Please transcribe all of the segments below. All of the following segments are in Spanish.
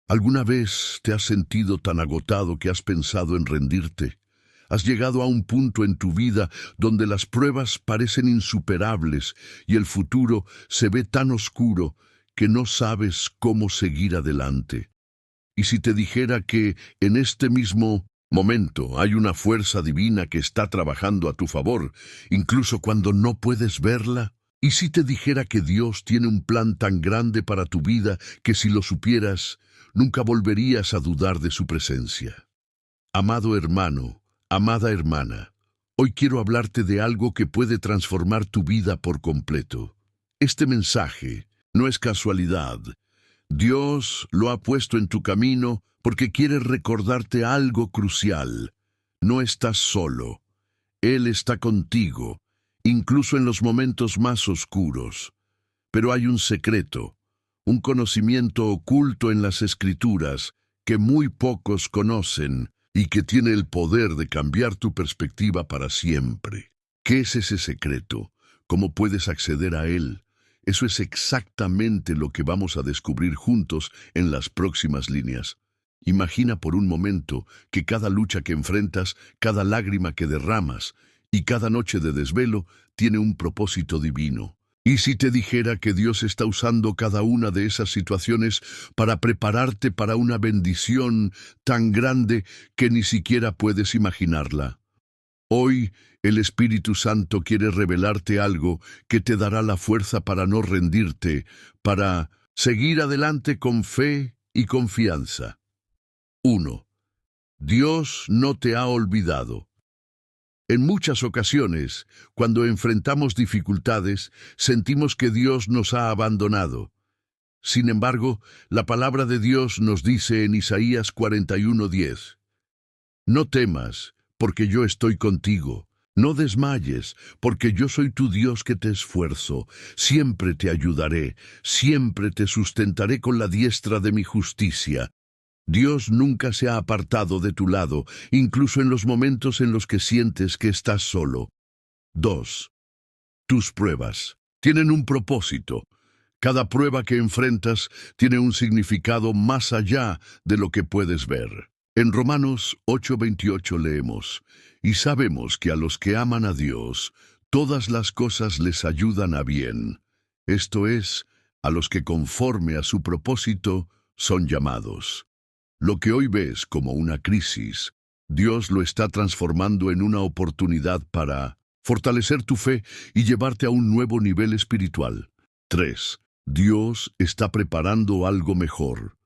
¿Alguna vez te has sentido tan agotado que has pensado en rendirte? Has llegado a un punto en tu vida donde las pruebas parecen insuperables y el futuro se ve tan oscuro que no sabes cómo seguir adelante. ¿Y si te dijera que en este mismo momento hay una fuerza divina que está trabajando a tu favor, incluso cuando no puedes verla? ¿Y si te dijera que Dios tiene un plan tan grande para tu vida que si lo supieras, nunca volverías a dudar de su presencia? Amado hermano, amada hermana, hoy quiero hablarte de algo que puede transformar tu vida por completo. Este mensaje no es casualidad. Dios lo ha puesto en tu camino porque quiere recordarte algo crucial. No estás solo. Él está contigo, incluso en los momentos más oscuros. Pero hay un secreto, un conocimiento oculto en las Escrituras que muy pocos conocen y que tiene el poder de cambiar tu perspectiva para siempre. ¿Qué es ese secreto? ¿Cómo puedes acceder a él? Eso es exactamente lo que vamos a descubrir juntos en las próximas líneas. Imagina por un momento que cada lucha que enfrentas, cada lágrima que derramas y cada noche de desvelo tiene un propósito divino. ¿Y si te dijera que Dios está usando cada una de esas situaciones para prepararte para una bendición tan grande que ni siquiera puedes imaginarla? Hoy el Espíritu Santo quiere revelarte algo que te dará la fuerza para no rendirte, para seguir adelante con fe y confianza. 1. Dios no te ha olvidado. En muchas ocasiones, cuando enfrentamos dificultades, sentimos que Dios nos ha abandonado. Sin embargo, la palabra de Dios nos dice en Isaías 41:10, «No temas, porque yo estoy contigo. No desmayes, porque yo soy tu Dios que te esfuerzo. Siempre te ayudaré, siempre te sustentaré con la diestra de mi justicia». Dios nunca se ha apartado de tu lado, incluso en los momentos en los que sientes que estás solo. 2. Tus pruebas tienen un propósito. Cada prueba que enfrentas tiene un significado más allá de lo que puedes ver. En Romanos 8:28 leemos, «Y sabemos que a los que aman a Dios, todas las cosas les ayudan a bien. Esto es, a los que conforme a su propósito son llamados». Lo que hoy ves como una crisis, Dios lo está transformando en una oportunidad para fortalecer tu fe y llevarte a un nuevo nivel espiritual. 3. Dios está preparando algo mejor.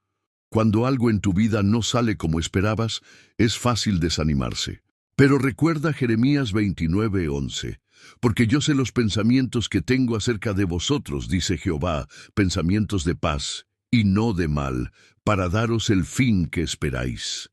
Cuando algo en tu vida no sale como esperabas, es fácil desanimarse. Pero recuerda Jeremías 29:11, «Porque yo sé los pensamientos que tengo acerca de vosotros, dice Jehová, pensamientos de paz y no de mal, para daros el fin que esperáis».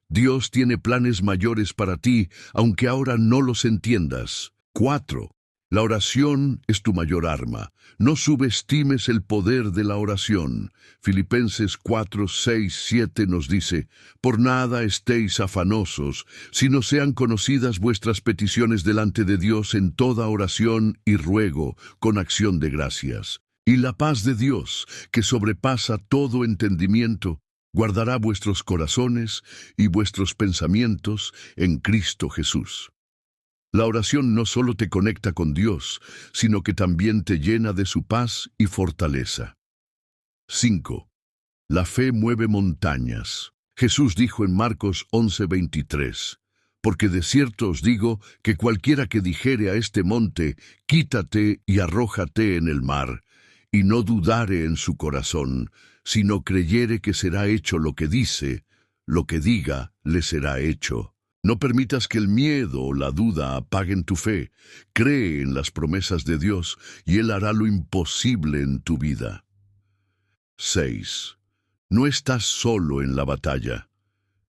Dios tiene planes mayores para ti, aunque ahora no los entiendas. 4. La oración es tu mayor arma. No subestimes el poder de la oración. Filipenses 4:6-7 nos dice, «Por nada estéis afanosos, sino sean conocidas vuestras peticiones delante de Dios en toda oración y ruego, con acción de gracias. Y la paz de Dios, que sobrepasa todo entendimiento, guardará vuestros corazones y vuestros pensamientos en Cristo Jesús». La oración no solo te conecta con Dios, sino que también te llena de su paz y fortaleza. 5. La fe mueve montañas. Jesús dijo en Marcos 11:23, «Porque de cierto os digo que cualquiera que dijere a este monte, quítate y arrójate en el mar, y no dudare en su corazón, sino creyere que será hecho lo que dice, lo que diga le será hecho». No permitas que el miedo o la duda apaguen tu fe. Cree en las promesas de Dios y Él hará lo imposible en tu vida. 6. No estás solo en la batalla.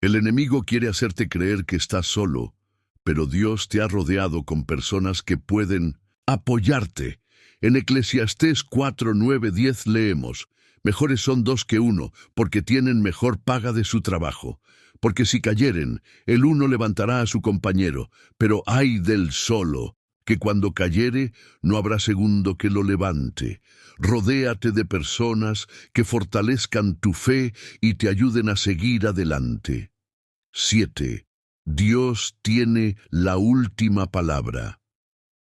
El enemigo quiere hacerte creer que estás solo, pero Dios te ha rodeado con personas que pueden apoyarte. En Eclesiastés 4:9-10 leemos, «Mejores son dos que uno, porque tienen mejor paga de su trabajo. Porque si cayeren, el uno levantará a su compañero, pero ay del solo que cuando cayere no habrá segundo que lo levante. Rodéate de personas que fortalezcan tu fe y te ayuden a seguir adelante. 7. Dios tiene la última palabra.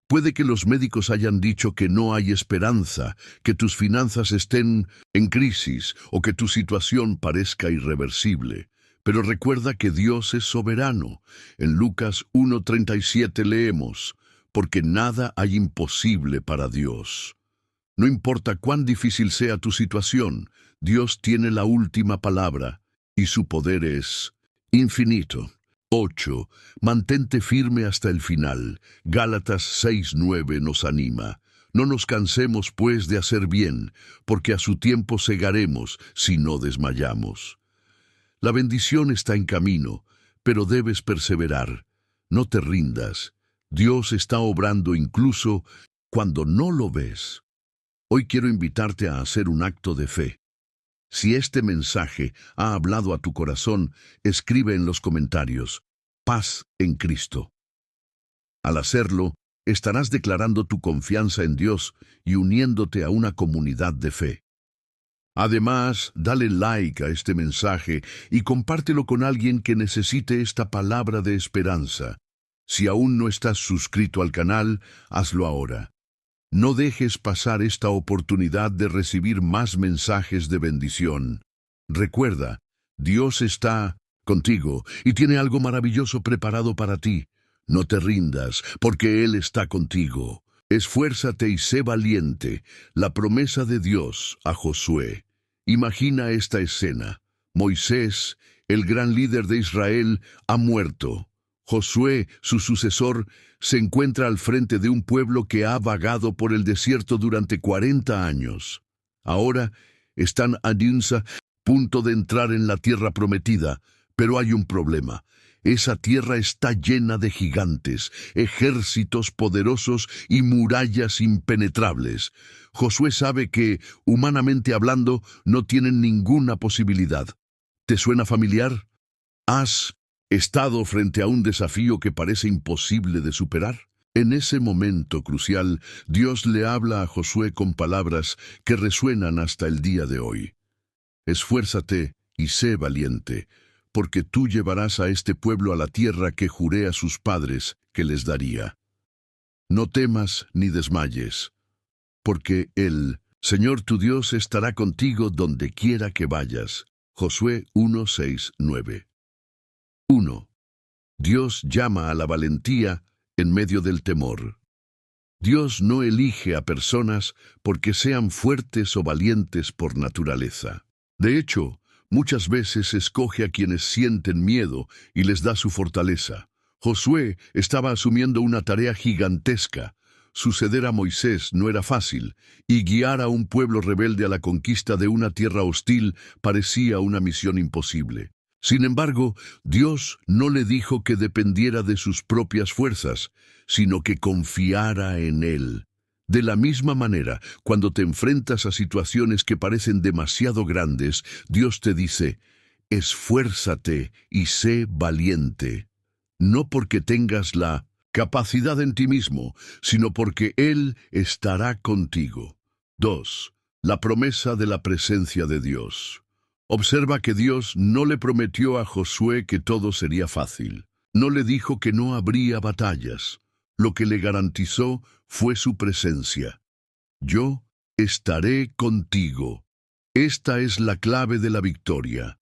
Puede que los médicos hayan dicho que no hay esperanza, que tus finanzas estén en crisis o que tu situación parezca irreversible. Pero recuerda que Dios es soberano. En Lucas 1:37 leemos, porque nada hay imposible para Dios. No importa cuán difícil sea tu situación, Dios tiene la última palabra y su poder es infinito. 8. Mantente firme hasta el final. Gálatas 6:9 nos anima. No nos cansemos, pues, de hacer bien, porque a su tiempo segaremos si no desmayamos. La bendición está en camino, pero debes perseverar. No te rindas. Dios está obrando incluso cuando no lo ves. Hoy quiero invitarte a hacer un acto de fe. Si este mensaje ha hablado a tu corazón, escribe en los comentarios, paz en Cristo. Al hacerlo, estarás declarando tu confianza en Dios y uniéndote a una comunidad de fe. Además, dale like a este mensaje y compártelo con alguien que necesite esta palabra de esperanza. Si aún no estás suscrito al canal, hazlo ahora. No dejes pasar esta oportunidad de recibir más mensajes de bendición. Recuerda, Dios está contigo y tiene algo maravilloso preparado para ti. No te rindas, porque Él está contigo. Esfuérzate y sé valiente. La promesa de Dios a Josué. Imagina esta escena. Moisés, el gran líder de Israel, ha muerto. Josué, su sucesor, se encuentra al frente de un pueblo que ha vagado por el desierto durante 40 años. Ahora están a punto de entrar en la tierra prometida, pero hay un problema. Esa tierra está llena de gigantes, ejércitos poderosos y murallas impenetrables. Josué sabe que, humanamente hablando, no tienen ninguna posibilidad. ¿Te suena familiar? ¿Has estado frente a un desafío que parece imposible de superar? En ese momento crucial, Dios le habla a Josué con palabras que resuenan hasta el día de hoy. Esfuérzate y sé valiente, porque tú llevarás a este pueblo a la tierra que juré a sus padres que les daría. No temas ni desmayes, porque el Señor tu Dios estará contigo donde quiera que vayas. Josué 1:6-9. 1. Dios llama a la valentía en medio del temor. Dios no elige a personas porque sean fuertes o valientes por naturaleza. De hecho, muchas veces escoge a quienes sienten miedo y les da su fortaleza. Josué estaba asumiendo una tarea gigantesca. Suceder a Moisés no era fácil, y guiar a un pueblo rebelde a la conquista de una tierra hostil parecía una misión imposible. Sin embargo, Dios no le dijo que dependiera de sus propias fuerzas, sino que confiara en Él. De la misma manera, cuando te enfrentas a situaciones que parecen demasiado grandes, Dios te dice, esfuérzate y sé valiente. No porque tengas la capacidad en ti mismo, sino porque Él estará contigo. 2. La promesa de la presencia de Dios. Observa que Dios no le prometió a Josué que todo sería fácil. No le dijo que no habría batallas. Lo que le garantizó fue su presencia. Yo estaré contigo. Esta es la clave de la victoria.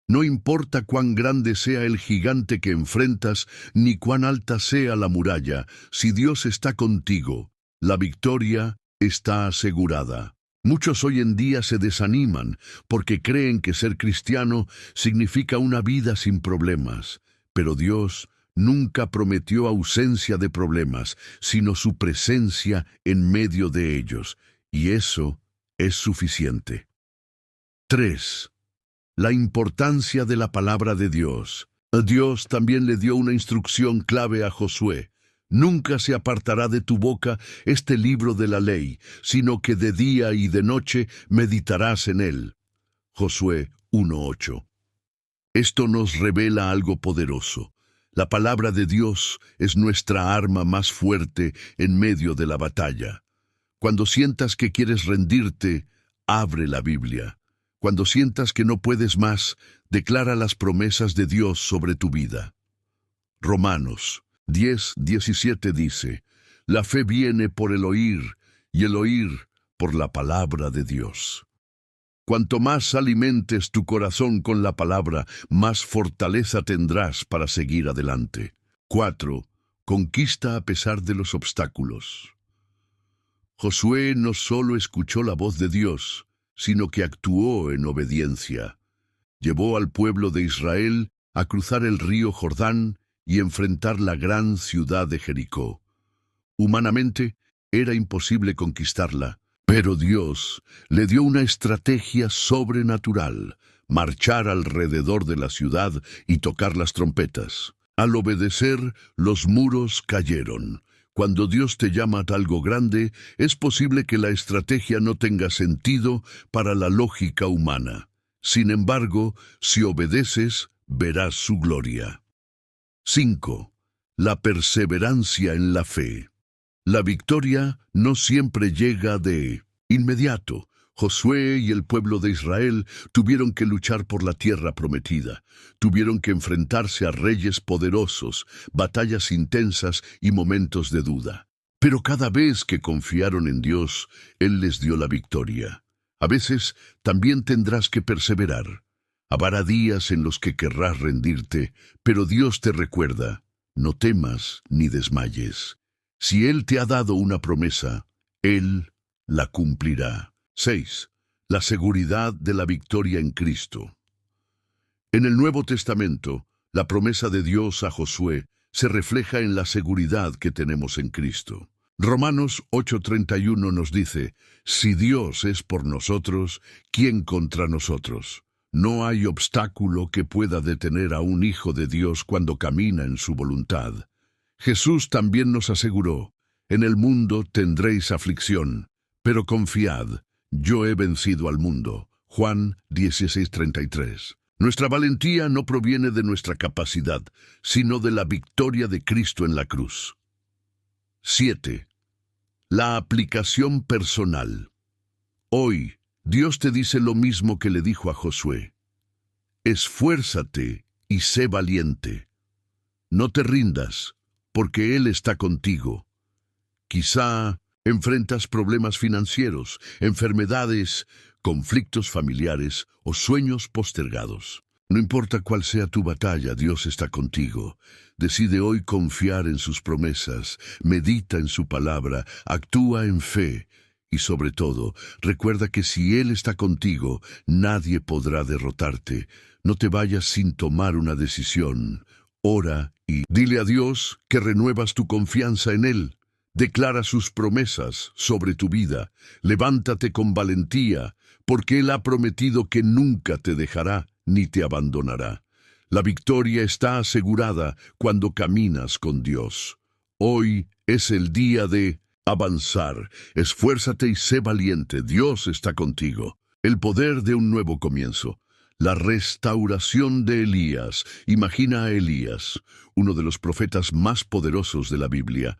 No importa cuán grande sea el gigante que enfrentas, ni cuán alta sea la muralla, si Dios está contigo, la victoria está asegurada. Muchos hoy en día se desaniman porque creen que ser cristiano significa una vida sin problemas, pero Dios nunca prometió ausencia de problemas, sino su presencia en medio de ellos, y eso es suficiente. 3. La importancia de la palabra de Dios. Dios también le dio una instrucción clave a Josué. Nunca se apartará de tu boca este libro de la ley, sino que de día y de noche meditarás en él. Josué 1:8. Esto nos revela algo poderoso. La palabra de Dios es nuestra arma más fuerte en medio de la batalla. Cuando sientas que quieres rendirte, abre la Biblia. Cuando sientas que no puedes más, declara las promesas de Dios sobre tu vida. Romanos 10:17 dice: la fe viene por el oír, y el oír por la palabra de Dios. Cuanto más alimentes tu corazón con la palabra, más fortaleza tendrás para seguir adelante. 4. Conquista a pesar de los obstáculos. Josué no solo escuchó la voz de Dios, sino que actuó en obediencia. Llevó al pueblo de Israel a cruzar el río Jordán y enfrentar la gran ciudad de Jericó. Humanamente, era imposible conquistarla, pero Dios le dio una estrategia sobrenatural: marchar alrededor de la ciudad y tocar las trompetas. Al obedecer, los muros cayeron. Cuando Dios te llama a algo grande, es posible que la estrategia no tenga sentido para la lógica humana. Sin embargo, si obedeces, verás su gloria. 5. La perseverancia en la fe. La victoria no siempre llega de inmediato. Josué y el pueblo de Israel tuvieron que luchar por la tierra prometida. Tuvieron que enfrentarse a reyes poderosos, batallas intensas y momentos de duda. Pero cada vez que confiaron en Dios, Él les dio la victoria. A veces también tendrás que perseverar. Habrá días en los que querrás rendirte, pero Dios te recuerda: no temas ni desmayes. Si Él te ha dado una promesa, Él la cumplirá. 6. La seguridad de la victoria en Cristo. En el Nuevo Testamento, la promesa de Dios a Josué se refleja en la seguridad que tenemos en Cristo. Romanos 8:31 nos dice: si Dios es por nosotros, ¿quién contra nosotros? No hay obstáculo que pueda detener a un hijo de Dios cuando camina en su voluntad. Jesús también nos aseguró: en el mundo tendréis aflicción, pero confiad, yo he vencido al mundo. Juan 16:33. Nuestra valentía no proviene de nuestra capacidad, sino de la victoria de Cristo en la cruz. 7. La aplicación personal. Hoy, Dios te dice lo mismo que le dijo a Josué: esfuérzate y sé valiente. No te rindas, porque Él está contigo. Quizá enfrentas problemas financieros, enfermedades, conflictos familiares o sueños postergados. No importa cuál sea tu batalla, Dios está contigo. Decide hoy confiar en sus promesas, medita en su palabra, actúa en fe y, sobre todo, recuerda que si Él está contigo, nadie podrá derrotarte. No te vayas sin tomar una decisión. Ora y dile a Dios que renuevas tu confianza en Él. Declara sus promesas sobre tu vida. Levántate con valentía, porque Él ha prometido que nunca te dejará ni te abandonará. La victoria está asegurada cuando caminas con Dios. Hoy es el día de avanzar. Esfuérzate y sé valiente. Dios está contigo. El poder de un nuevo comienzo. La restauración de Elías. Imagina a Elías, uno de los profetas más poderosos de la Biblia.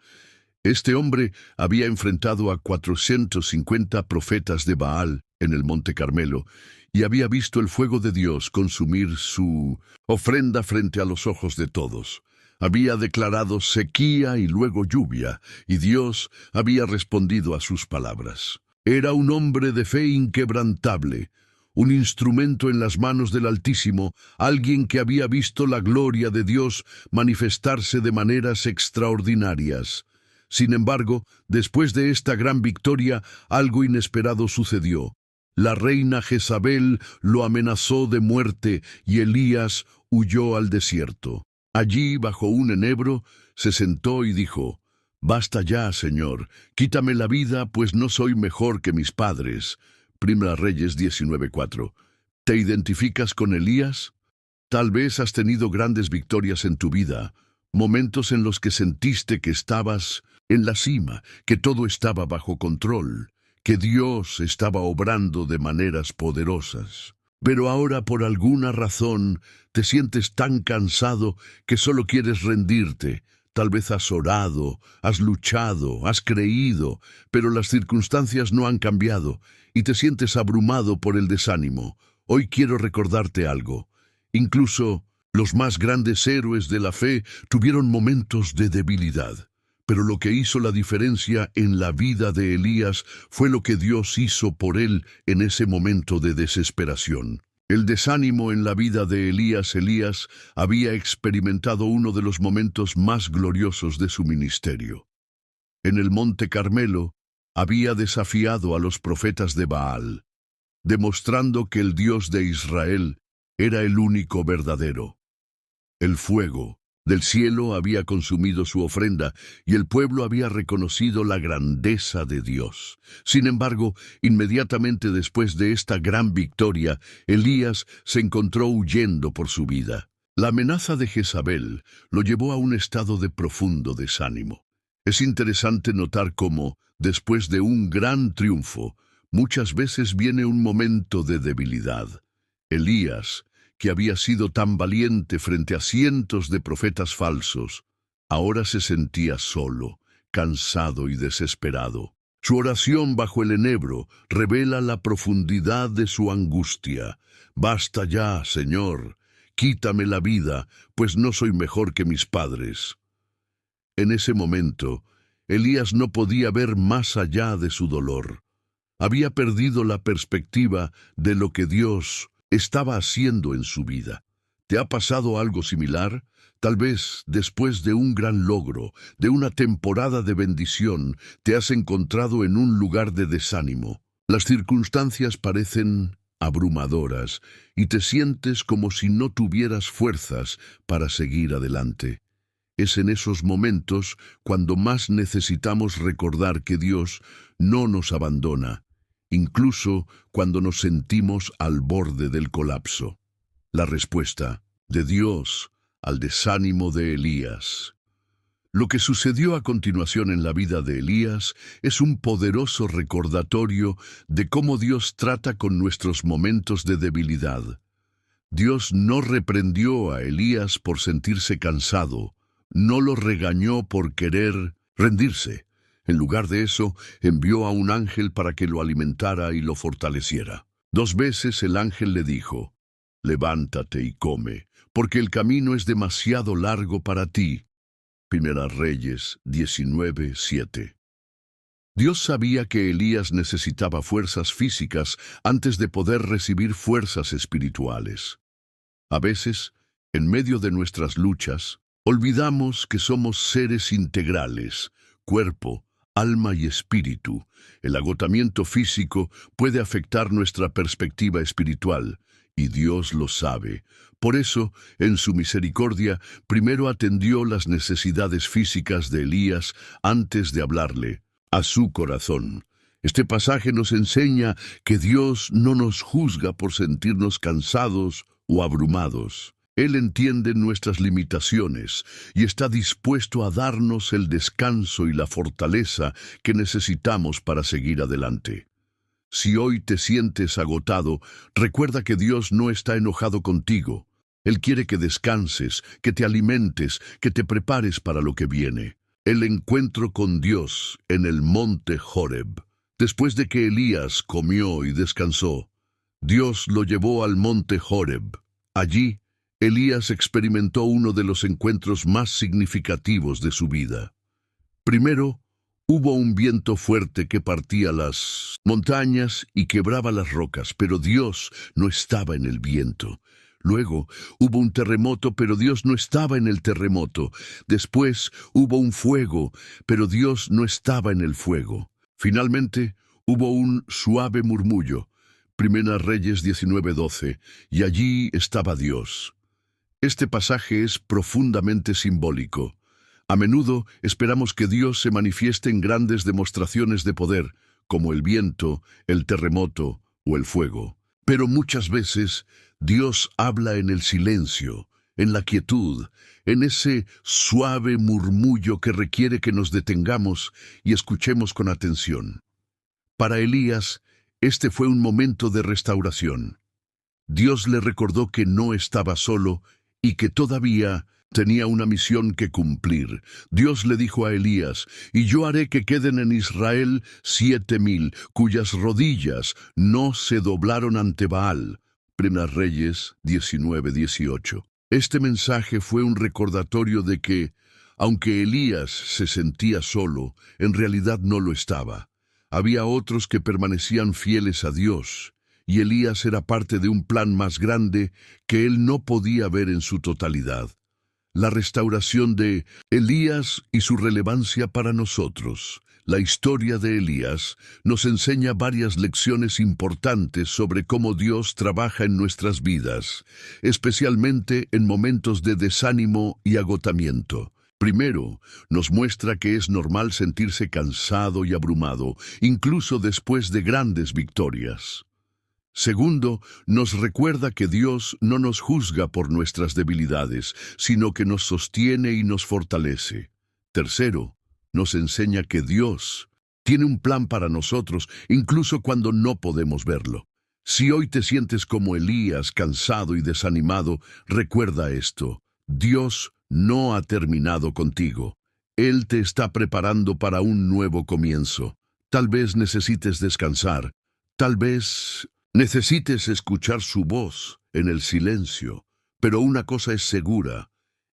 Este hombre había enfrentado a 450 profetas de Baal en el Monte Carmelo y había visto el fuego de Dios consumir su ofrenda frente a los ojos de todos. Había declarado sequía y luego lluvia, y Dios había respondido a sus palabras. Era un hombre de fe inquebrantable, un instrumento en las manos del Altísimo, alguien que había visto la gloria de Dios manifestarse de maneras extraordinarias. Sin embargo, después de esta gran victoria, algo inesperado sucedió. La reina Jezabel lo amenazó de muerte y Elías huyó al desierto. Allí, bajo un enebro, se sentó y dijo: «Basta ya, Señor, quítame la vida, pues no soy mejor que mis padres». Primera Reyes 19:4. ¿Te identificas con Elías? Tal vez has tenido grandes victorias en tu vida, momentos en los que sentiste que estabas en la cima, que todo estaba bajo control, que Dios estaba obrando de maneras poderosas. Pero ahora por alguna razón te sientes tan cansado que solo quieres rendirte. Tal vez has orado, has luchado, has creído, pero las circunstancias no han cambiado y te sientes abrumado por el desánimo. Hoy quiero recordarte algo. Incluso los más grandes héroes de la fe tuvieron momentos de debilidad. Pero lo que hizo la diferencia en la vida de Elías fue lo que Dios hizo por él en ese momento de desesperación. El desánimo en la vida de Elías había experimentado uno de los momentos más gloriosos de su ministerio. En el Monte Carmelo había desafiado a los profetas de Baal, demostrando que el Dios de Israel era el único verdadero. El fuego del cielo había consumido su ofrenda y el pueblo había reconocido la grandeza de Dios. Sin embargo, inmediatamente después de esta gran victoria, Elías se encontró huyendo por su vida. La amenaza de Jezabel lo llevó a un estado de profundo desánimo. Es interesante notar cómo, después de un gran triunfo, muchas veces viene un momento de debilidad. Elías, que había sido tan valiente frente a cientos de profetas falsos, ahora se sentía solo, cansado y desesperado. Su oración bajo el enebro revela la profundidad de su angustia. «Basta ya, Señor, quítame la vida, pues no soy mejor que mis padres». En ese momento, Elías no podía ver más allá de su dolor. Había perdido la perspectiva de lo que Dios estaba haciendo en su vida. ¿Te ha pasado algo similar? Tal vez, después de un gran logro, de una temporada de bendición, te has encontrado en un lugar de desánimo. Las circunstancias parecen abrumadoras y te sientes como si no tuvieras fuerzas para seguir adelante. Es en esos momentos cuando más necesitamos recordar que Dios no nos abandona, incluso cuando nos sentimos al borde del colapso. La respuesta de Dios al desánimo de Elías. Lo que sucedió a continuación en la vida de Elías es un poderoso recordatorio de cómo Dios trata con nuestros momentos de debilidad. Dios no reprendió a Elías por sentirse cansado, no lo regañó por querer rendirse. En lugar de eso, envió a un ángel para que lo alimentara y lo fortaleciera. 2 veces el ángel le dijo: «Levántate y come, porque el camino es demasiado largo para ti». Primera Reyes 19:7. Dios sabía que Elías necesitaba fuerzas físicas antes de poder recibir fuerzas espirituales. A veces, en medio de nuestras luchas, olvidamos que somos seres integrales, cuerpo, alma y espíritu. El agotamiento físico puede afectar nuestra perspectiva espiritual, y Dios lo sabe. Por eso, en su misericordia, primero atendió las necesidades físicas de Elías antes de hablarle a su corazón. Este pasaje nos enseña que Dios no nos juzga por sentirnos cansados o abrumados. Él entiende nuestras limitaciones y está dispuesto a darnos el descanso y la fortaleza que necesitamos para seguir adelante. Si hoy te sientes agotado, recuerda que Dios no está enojado contigo. Él quiere que descanses, que te alimentes, que te prepares para lo que viene. El encuentro con Dios en el monte Horeb. Después de que Elías comió y descansó, Dios lo llevó al monte Horeb. Allí, Elías experimentó uno de los encuentros más significativos de su vida. Primero, hubo un viento fuerte que partía las montañas y quebraba las rocas, pero Dios no estaba en el viento. Luego hubo un terremoto, pero Dios no estaba en el terremoto. Después hubo un fuego, pero Dios no estaba en el fuego. Finalmente hubo un suave murmullo. Primera Reyes 19:12, y allí estaba Dios. Este pasaje es profundamente simbólico. A menudo esperamos que Dios se manifieste en grandes demostraciones de poder, como el viento, el terremoto o el fuego. Pero muchas veces Dios habla en el silencio, en la quietud, en ese suave murmullo que requiere que nos detengamos y escuchemos con atención. Para Elías, este fue un momento de restauración. Dios le recordó que no estaba solo y que todavía tenía una misión que cumplir. Dios le dijo a Elías: «Y yo haré que queden en Israel 7,000, cuyas rodillas no se doblaron ante Baal». Primeras Reyes 19:18. Este mensaje fue un recordatorio de que, aunque Elías se sentía solo, en realidad no lo estaba. Había otros que permanecían fieles a Dios, y Elías era parte de un plan más grande que él no podía ver en su totalidad. La restauración de Elías y su relevancia para nosotros. La historia de Elías nos enseña varias lecciones importantes sobre cómo Dios trabaja en nuestras vidas, especialmente en momentos de desánimo y agotamiento. Primero, nos muestra que es normal sentirse cansado y abrumado, incluso después de grandes victorias. Segundo, nos recuerda que Dios no nos juzga por nuestras debilidades, sino que nos sostiene y nos fortalece. Tercero, nos enseña que Dios tiene un plan para nosotros, incluso cuando no podemos verlo. Si hoy te sientes como Elías, cansado y desanimado, recuerda esto: Dios no ha terminado contigo. Él te está preparando para un nuevo comienzo. Tal vez necesites descansar. Tal vez necesites escuchar su voz en el silencio, pero una cosa es segura: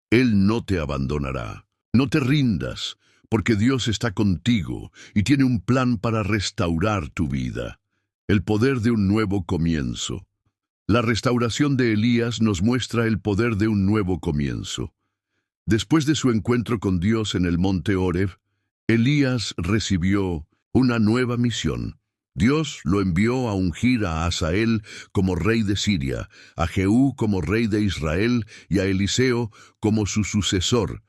Él no te abandonará. No te rindas, porque Dios está contigo y tiene un plan para restaurar tu vida. El poder de un nuevo comienzo. La restauración de Elías nos muestra el poder de un nuevo comienzo. Después de su encuentro con Dios en el monte Horeb, Elías recibió una nueva misión. Dios lo envió a ungir a Hazael como rey de Siria, a Jehú como rey de Israel y a Eliseo como su sucesor.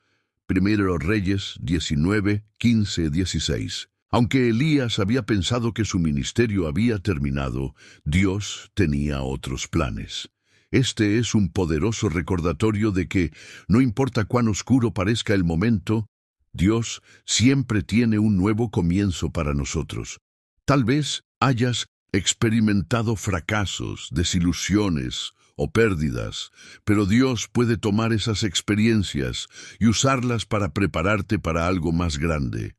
Primero Reyes 19, 15, 16. Aunque Elías había pensado que su ministerio había terminado, Dios tenía otros planes. Este es un poderoso recordatorio de que, no importa cuán oscuro parezca el momento, Dios siempre tiene un nuevo comienzo para nosotros. Tal vez hayas experimentado fracasos, desilusiones o pérdidas, pero Dios puede tomar esas experiencias y usarlas para prepararte para algo más grande.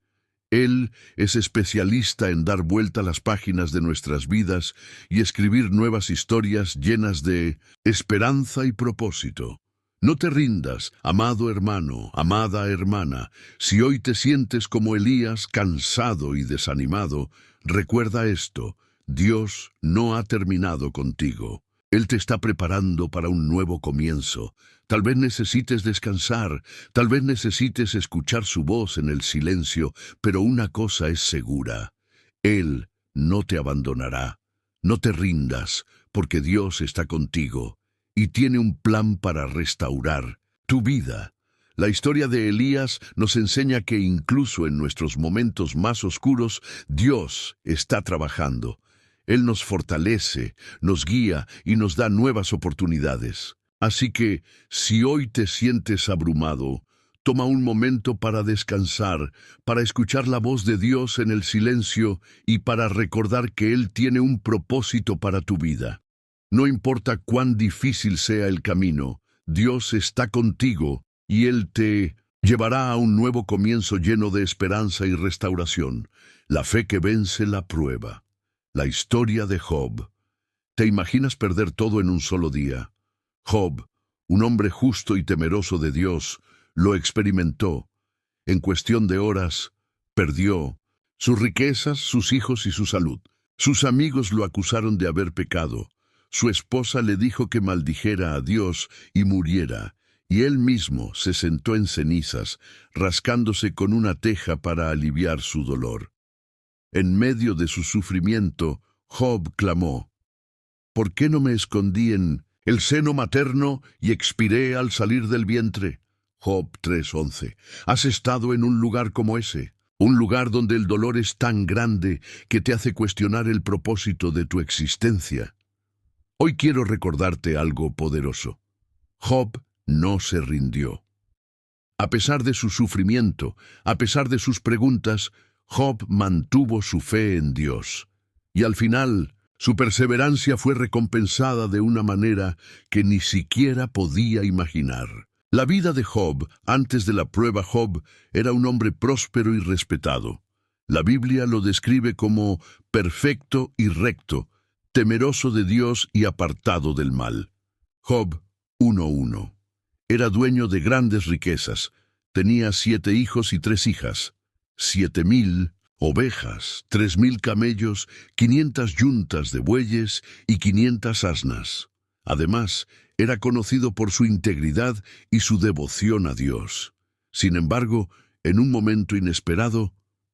Él es especialista en dar vuelta a las páginas de nuestras vidas y escribir nuevas historias llenas de esperanza y propósito. No te rindas, amado hermano, amada hermana. Si hoy te sientes como Elías, cansado y desanimado, recuerda esto: Dios no ha terminado contigo. Él te está preparando para un nuevo comienzo. Tal vez necesites descansar, tal vez necesites escuchar su voz en el silencio, pero una cosa es segura: Él no te abandonará. No te rindas, porque Dios está contigo y tiene un plan para restaurar tu vida. La historia de Elías nos enseña que incluso en nuestros momentos más oscuros, Dios está trabajando. Él nos fortalece, nos guía y nos da nuevas oportunidades. Así que, si hoy te sientes abrumado, toma un momento para descansar, para escuchar la voz de Dios en el silencio y para recordar que Él tiene un propósito para tu vida. No importa cuán difícil sea el camino, Dios está contigo y Él te llevará a un nuevo comienzo lleno de esperanza y restauración. La fe que vence la prueba. La historia de Job. ¿Te imaginas perder todo en un solo día? Job, un hombre justo y temeroso de Dios, lo experimentó. En cuestión de horas, perdió sus riquezas, sus hijos y su salud. Sus amigos lo acusaron de haber pecado. Su esposa le dijo que maldijera a Dios y muriera, y él mismo se sentó en cenizas, rascándose con una teja para aliviar su dolor. En medio de su sufrimiento, Job clamó: ¿por qué no me escondí en el seno materno y expiré al salir del vientre? Job 3:11. ¿Has estado en un lugar como ese? Un lugar donde el dolor es tan grande que te hace cuestionar el propósito de tu existencia. Hoy quiero recordarte algo poderoso. Job no se rindió. A pesar de su sufrimiento, a pesar de sus preguntas, Job mantuvo su fe en Dios. Y al final, Su perseverancia fue recompensada de una manera que ni siquiera podía imaginar. La vida de Job, antes de la prueba Job, era un hombre próspero y respetado. La Biblia lo describe como perfecto y recto, temeroso de Dios y apartado del mal. Job 1:1. Era dueño de grandes riquezas. Tenía 7 hijos y 3 hijas, 7,000 ovejas, 3,000 camellos, 500 yuntas de bueyes y 500 asnas. Además, era conocido por su integridad y su devoción a Dios. Sin embargo, en un momento inesperado,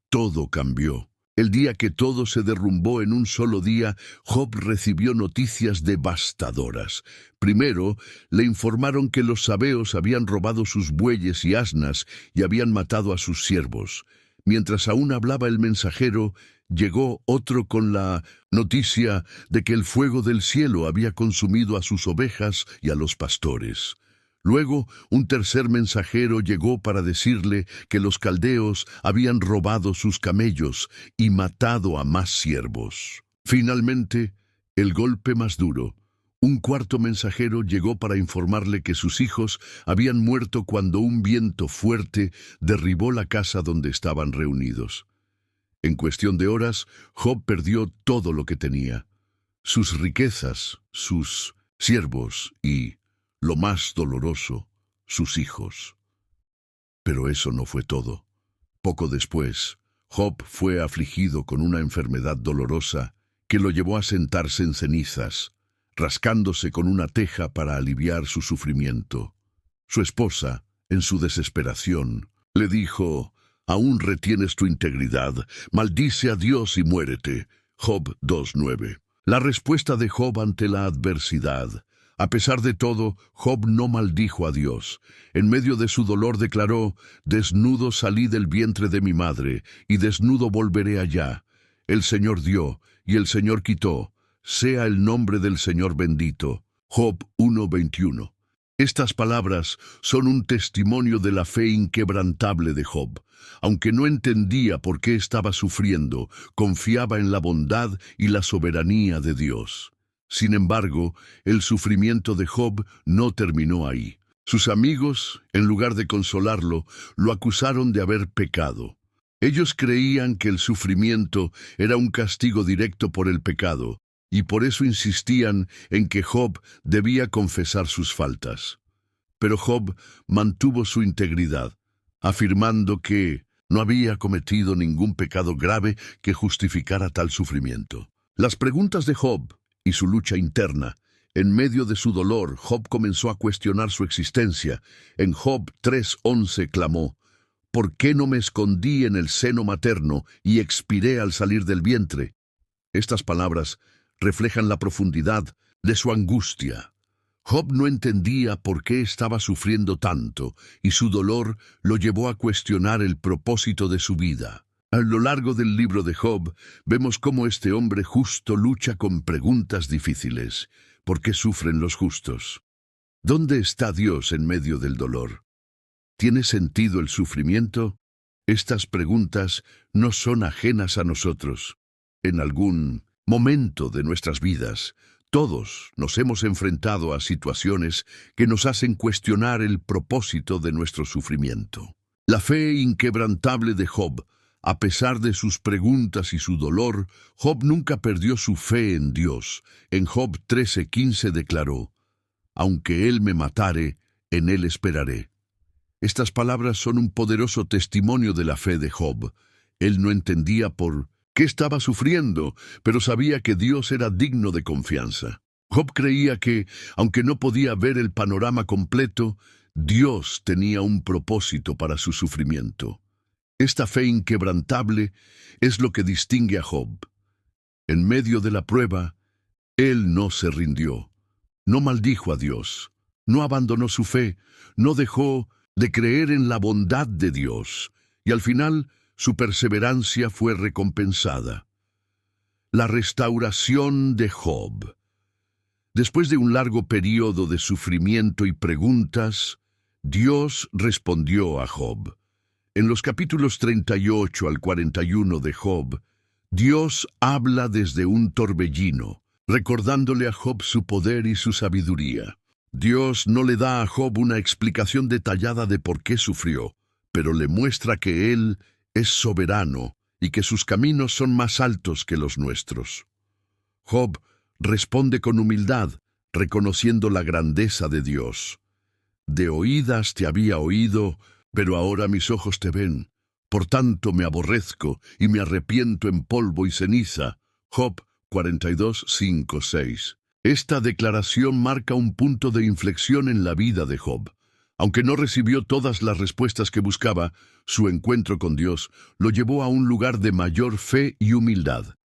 todo cambió. El día que todo se derrumbó en un solo día, Job recibió noticias devastadoras. Primero, le informaron que los sabeos habían robado sus bueyes y asnas y habían matado a sus siervos. Mientras aún hablaba el mensajero, llegó otro con la noticia de que el fuego del cielo había consumido a sus ovejas y a los pastores. Luego, un tercer mensajero llegó para decirle que los caldeos habían robado sus camellos y matado a más siervos. Finalmente, el golpe más duro. Un cuarto mensajero llegó para informarle que sus hijos habían muerto cuando un viento fuerte derribó la casa donde estaban reunidos. En cuestión de horas, Job perdió todo lo que tenía: sus riquezas, sus siervos y, lo más doloroso, sus hijos. Pero eso no fue todo. Poco después, Job fue afligido con una enfermedad dolorosa que lo llevó a sentarse en cenizas, rascándose con una teja para aliviar su sufrimiento. Su esposa, en su desesperación, le dijo: «Aún retienes tu integridad, maldice a Dios y muérete». Job 2:9. La respuesta de Job ante la adversidad. A pesar de todo, Job no maldijo a Dios. En medio de su dolor declaró: «Desnudo salí del vientre de mi madre, y desnudo volveré allá. El Señor dio, y el Señor quitó. Sea el nombre del Señor bendito». Job 1:21. Estas palabras son un testimonio de la fe inquebrantable de Job. Aunque no entendía por qué estaba sufriendo, confiaba en la bondad y la soberanía de Dios. Sin embargo, el sufrimiento de Job no terminó ahí. Sus amigos, en lugar de consolarlo, lo acusaron de haber pecado. Ellos creían que el sufrimiento era un castigo directo por el pecado, y por eso insistían en que Job debía confesar sus faltas. Pero Job mantuvo su integridad, afirmando que no había cometido ningún pecado grave que justificara tal sufrimiento. Las preguntas de Job y su lucha interna. En medio de su dolor, Job comenzó a cuestionar su existencia. En Job 3:11 clamó: «¿Por qué no me escondí en el seno materno y expiré al salir del vientre?». Estas palabras reflejan la profundidad de su angustia. Job no entendía por qué estaba sufriendo tanto, y su dolor lo llevó a cuestionar el propósito de su vida. A lo largo del libro de Job, vemos cómo este hombre justo lucha con preguntas difíciles. ¿Por qué sufren los justos? ¿Dónde está Dios en medio del dolor? ¿Tiene sentido el sufrimiento? Estas preguntas no son ajenas a nosotros. En algún momento de nuestras vidas, todos nos hemos enfrentado a situaciones que nos hacen cuestionar el propósito de nuestro sufrimiento. La fe inquebrantable de Job. A pesar de sus preguntas y su dolor, Job nunca perdió su fe en Dios. En Job 13:15 declaró: «Aunque él me matare, en él esperaré». Estas palabras son un poderoso testimonio de la fe de Job. Él no entendía por qué estaba sufriendo, pero sabía que Dios era digno de confianza. Job creía que, aunque no podía ver el panorama completo, Dios tenía un propósito para su sufrimiento. Esta fe inquebrantable es lo que distingue a Job. En medio de la prueba, él no se rindió, no maldijo a Dios, no abandonó su fe, no dejó de creer en la bondad de Dios, y al final su perseverancia fue recompensada. La restauración de Job. Después de un largo periodo de sufrimiento y preguntas, Dios respondió a Job. En los capítulos 38 al 41 de Job, Dios habla desde un torbellino, recordándole a Job su poder y su sabiduría. Dios no le da a Job una explicación detallada de por qué sufrió, pero le muestra que Él es soberano y que sus caminos son más altos que los nuestros. Job responde con humildad, reconociendo la grandeza de Dios. De oídas te había oído, pero ahora mis ojos te ven. Por tanto me aborrezco y me arrepiento en polvo y ceniza. Job 42, 5, 6. Esta declaración marca un punto de inflexión en la vida de Job. Aunque no recibió todas las respuestas que buscaba, su encuentro con Dios lo llevó a un lugar de mayor fe y humildad.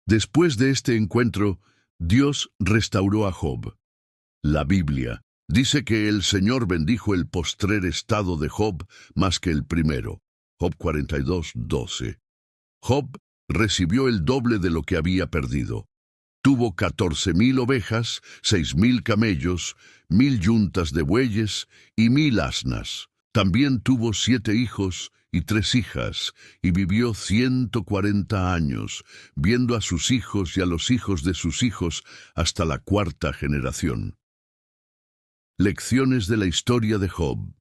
Después de este encuentro, Dios restauró a Job. La Biblia dice que el Señor bendijo el postrer estado de Job más que el primero. Job 42, 12. Job recibió el doble de lo que había perdido. Tuvo 14,000 ovejas, 6,000 camellos, 1,000 yuntas de bueyes y 1,000 asnas. También tuvo 7 hijos y 3 hijas, y vivió 140 años, viendo a sus hijos y a los hijos de sus hijos hasta la 4ª generación. Lecciones de la historia de Job.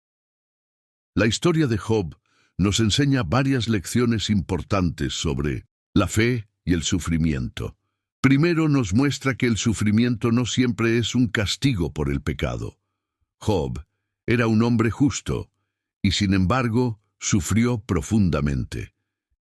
La historia de Job nos enseña varias lecciones importantes sobre la fe y el sufrimiento. Primero nos muestra que el sufrimiento no siempre es un castigo por el pecado. Job era un hombre justo y sin embargo sufrió profundamente.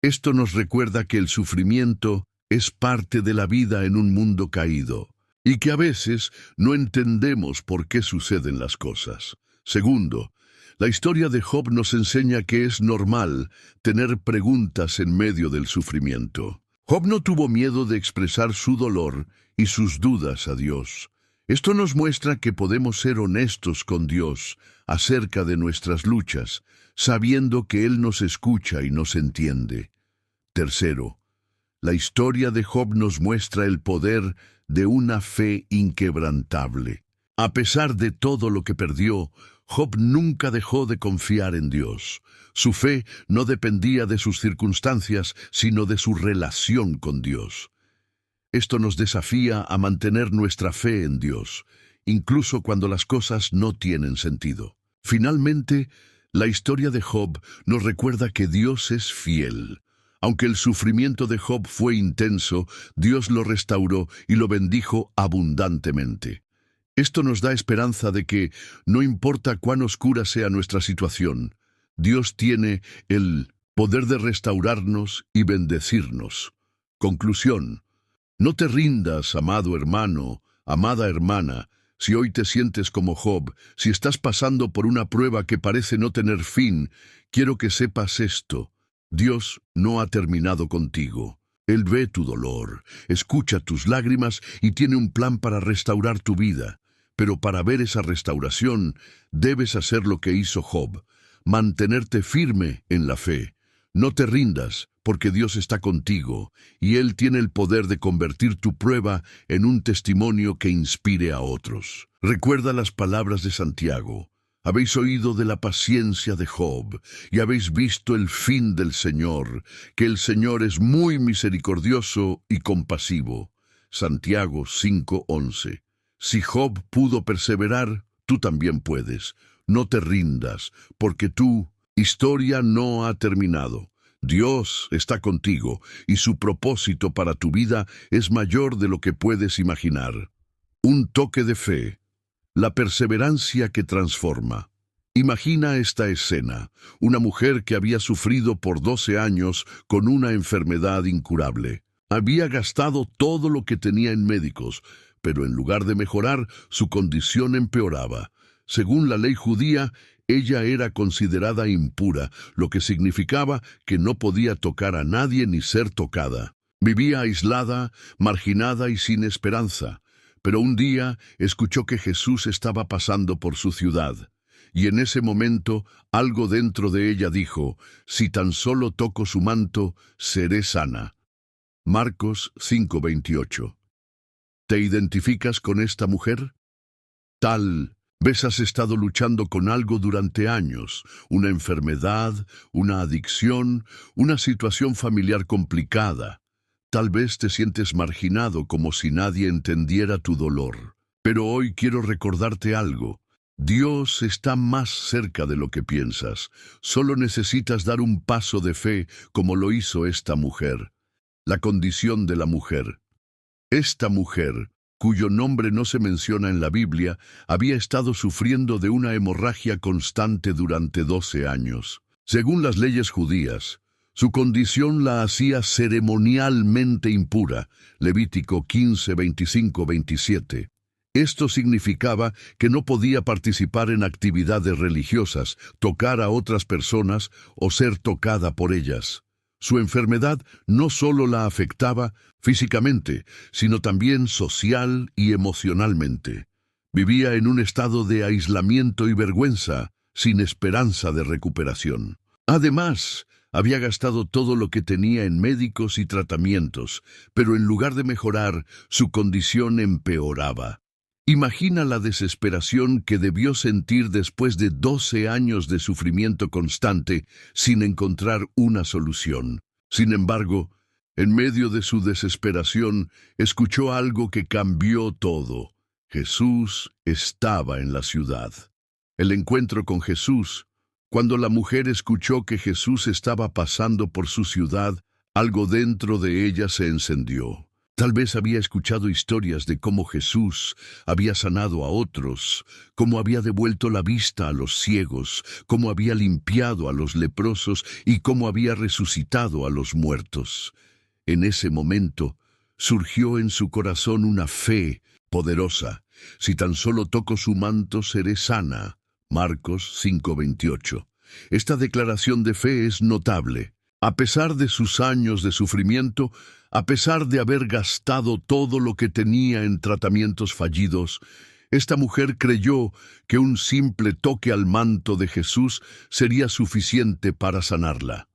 Esto nos recuerda que el sufrimiento es parte de la vida en un mundo caído y que a veces no entendemos por qué suceden las cosas. Segundo, la historia de Job nos enseña que es normal tener preguntas en medio del sufrimiento. Job no tuvo miedo de expresar su dolor y sus dudas a Dios. Esto nos muestra que podemos ser honestos con Dios acerca de nuestras luchas, sabiendo que Él nos escucha y nos entiende. Tercero, la historia de Job nos muestra el poder de una fe inquebrantable. A pesar de todo lo que perdió, Job nunca dejó de confiar en Dios. Su fe no dependía de sus circunstancias, sino de su relación con Dios. Esto nos desafía a mantener nuestra fe en Dios, incluso cuando las cosas no tienen sentido. Finalmente, la historia de Job nos recuerda que Dios es fiel. Aunque el sufrimiento de Job fue intenso, Dios lo restauró y lo bendijo abundantemente. Esto nos da esperanza de que, no importa cuán oscura sea nuestra situación, Dios tiene el poder de restaurarnos y bendecirnos. Conclusión: no te rindas, amado hermano, amada hermana, si hoy te sientes como Job, si estás pasando por una prueba que parece no tener fin. Quiero que sepas esto: Dios no ha terminado contigo. Él ve tu dolor, escucha tus lágrimas y tiene un plan para restaurar tu vida. Pero para ver esa restauración, debes hacer lo que hizo Job: mantenerte firme en la fe. No te rindas, porque Dios está contigo, y Él tiene el poder de convertir tu prueba en un testimonio que inspire a otros. Recuerda las palabras de Santiago: habéis oído de la paciencia de Job, y habéis visto el fin del Señor, que el Señor es muy misericordioso y compasivo. Santiago 5:11. Si Job pudo perseverar, tú también puedes. No te rindas, porque tu historia no ha terminado. Dios está contigo, y su propósito para tu vida es mayor de lo que puedes imaginar. Un toque de fe. La perseverancia que transforma. Imagina esta escena: una mujer que había sufrido por 12 años con una enfermedad incurable. Había gastado todo lo que tenía en médicos, pero en lugar de mejorar, su condición empeoraba. Según la ley judía, ella era considerada impura, lo que significaba que no podía tocar a nadie ni ser tocada. Vivía aislada, marginada y sin esperanza. Pero un día escuchó que Jesús estaba pasando por su ciudad, y en ese momento algo dentro de ella dijo: si tan solo toco su manto, seré sana. Marcos 5:28. ¿Te identificas con esta mujer? Tal vez has estado luchando con algo durante años: una enfermedad, una adicción, una situación familiar complicada. tal vez te sientes marginado, como si nadie entendiera tu dolor. Pero hoy quiero recordarte algo. Dios está más cerca de lo que piensas. Solo necesitas dar un paso de fe, como lo hizo esta mujer. La condición de la mujer. Esta mujer, cuyo nombre no se menciona en la Biblia, había estado sufriendo de una hemorragia constante durante 12 años. Según las leyes judías, su condición la hacía ceremonialmente impura. Levítico 15, 25, 27. Esto significaba que no podía participar en actividades religiosas, tocar a otras personas o ser tocada por ellas. Su enfermedad no solo la afectaba físicamente, sino también social y emocionalmente. Vivía en un estado de aislamiento y vergüenza, sin esperanza de recuperación. Además, había gastado todo lo que tenía en médicos y tratamientos, pero en lugar de mejorar, su condición empeoraba. Imagina la desesperación que debió sentir después de 12 años de sufrimiento constante sin encontrar una solución. Sin embargo, en medio de su desesperación, escuchó algo que cambió todo. Jesús estaba en la ciudad. El encuentro con Jesús. Cuando la mujer escuchó que Jesús estaba pasando por su ciudad, algo dentro de ella se encendió. Tal vez había escuchado historias de cómo Jesús había sanado a otros, cómo había devuelto la vista a los ciegos, cómo había limpiado a los leprosos y cómo había resucitado a los muertos. En ese momento surgió en su corazón una fe poderosa. Si tan solo toco su manto, seré sana. Marcos 5:28. Esta declaración de fe es notable. A pesar de sus años de sufrimiento, a pesar de haber gastado todo lo que tenía en tratamientos fallidos, esta mujer creyó que un simple toque al manto de Jesús sería suficiente para sanarla.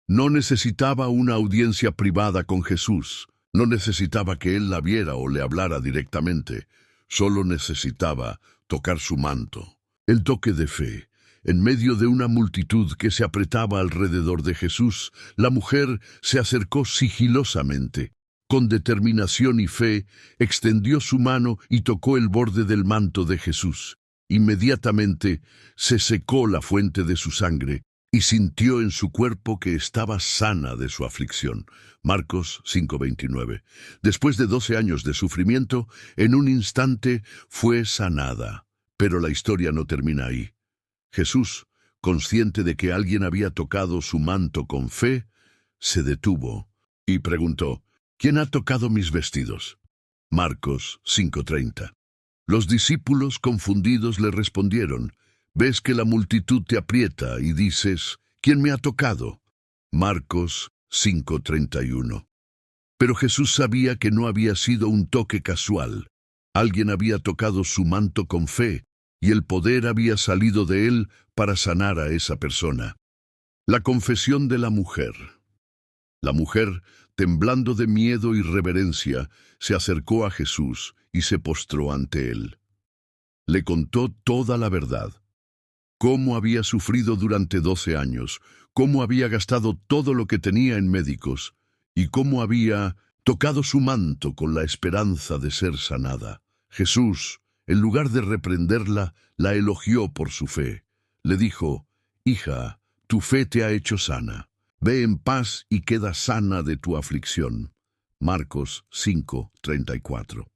No necesitaba una audiencia privada con Jesús, no necesitaba que él la viera o le hablara directamente, solo necesitaba tocar su manto. El toque de fe. En medio de una multitud que se apretaba alrededor de Jesús, la mujer se acercó sigilosamente. Con determinación y fe, extendió su mano y tocó el borde del manto de Jesús. Inmediatamente se secó la fuente de su sangre y sintió en su cuerpo que estaba sana de su aflicción. Marcos 5:29. Después de 12 años de sufrimiento, en un instante fue sanada. Pero la historia no termina ahí. Jesús, consciente de que alguien había tocado su manto con fe, se detuvo y preguntó, ¿quién ha tocado mis vestidos? Marcos 5:30. Los discípulos confundidos le respondieron, ves que la multitud te aprieta y dices, ¿quién me ha tocado? Marcos 5:31. Pero Jesús sabía que no había sido un toque casual. Alguien había tocado su manto con fe, y el poder había salido de él para sanar a esa persona. La confesión de la mujer. La mujer, temblando de miedo y reverencia, se acercó a Jesús y se postró ante él. Le contó toda la verdad. Cómo había sufrido durante 12 años, cómo había gastado todo lo que tenía en médicos, y cómo había tocado su manto con la esperanza de ser sanada. Jesús, en lugar de reprenderla, la elogió por su fe. Le dijo, hija, tu fe te ha hecho sana. Ve en paz y queda sana de tu aflicción. Marcos 5:34.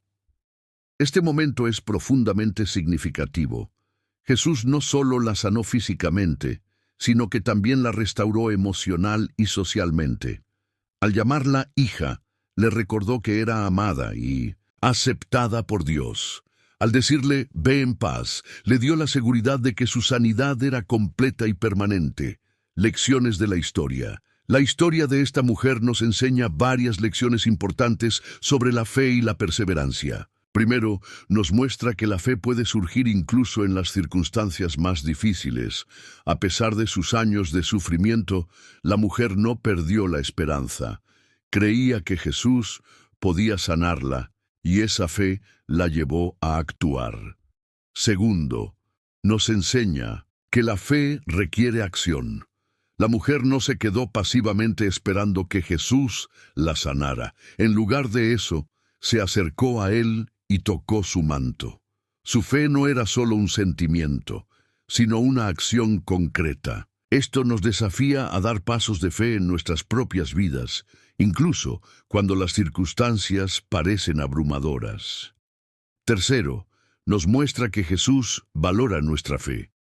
Este momento es profundamente significativo. Jesús no solo la sanó físicamente, sino que también la restauró emocional y socialmente. Al llamarla hija, le recordó que era amada y aceptada por Dios. Al decirle, ve en paz, le dio la seguridad de que su sanidad era completa y permanente. Lecciones de la historia. La historia de esta mujer nos enseña varias lecciones importantes sobre la fe y la perseverancia. Primero, nos muestra que la fe puede surgir incluso en las circunstancias más difíciles. A pesar de sus años de sufrimiento, la mujer no perdió la esperanza. Creía que Jesús podía sanarla, y esa fe la llevó a actuar. Segundo, nos enseña que la fe requiere acción. La mujer no se quedó pasivamente esperando que Jesús la sanara. En lugar de eso, se acercó a él y tocó su manto. Su fe no era solo un sentimiento, sino una acción concreta. Esto nos desafía a dar pasos de fe en nuestras propias vidas, incluso cuando las circunstancias parecen abrumadoras. Tercero, nos muestra que Jesús valora nuestra fe.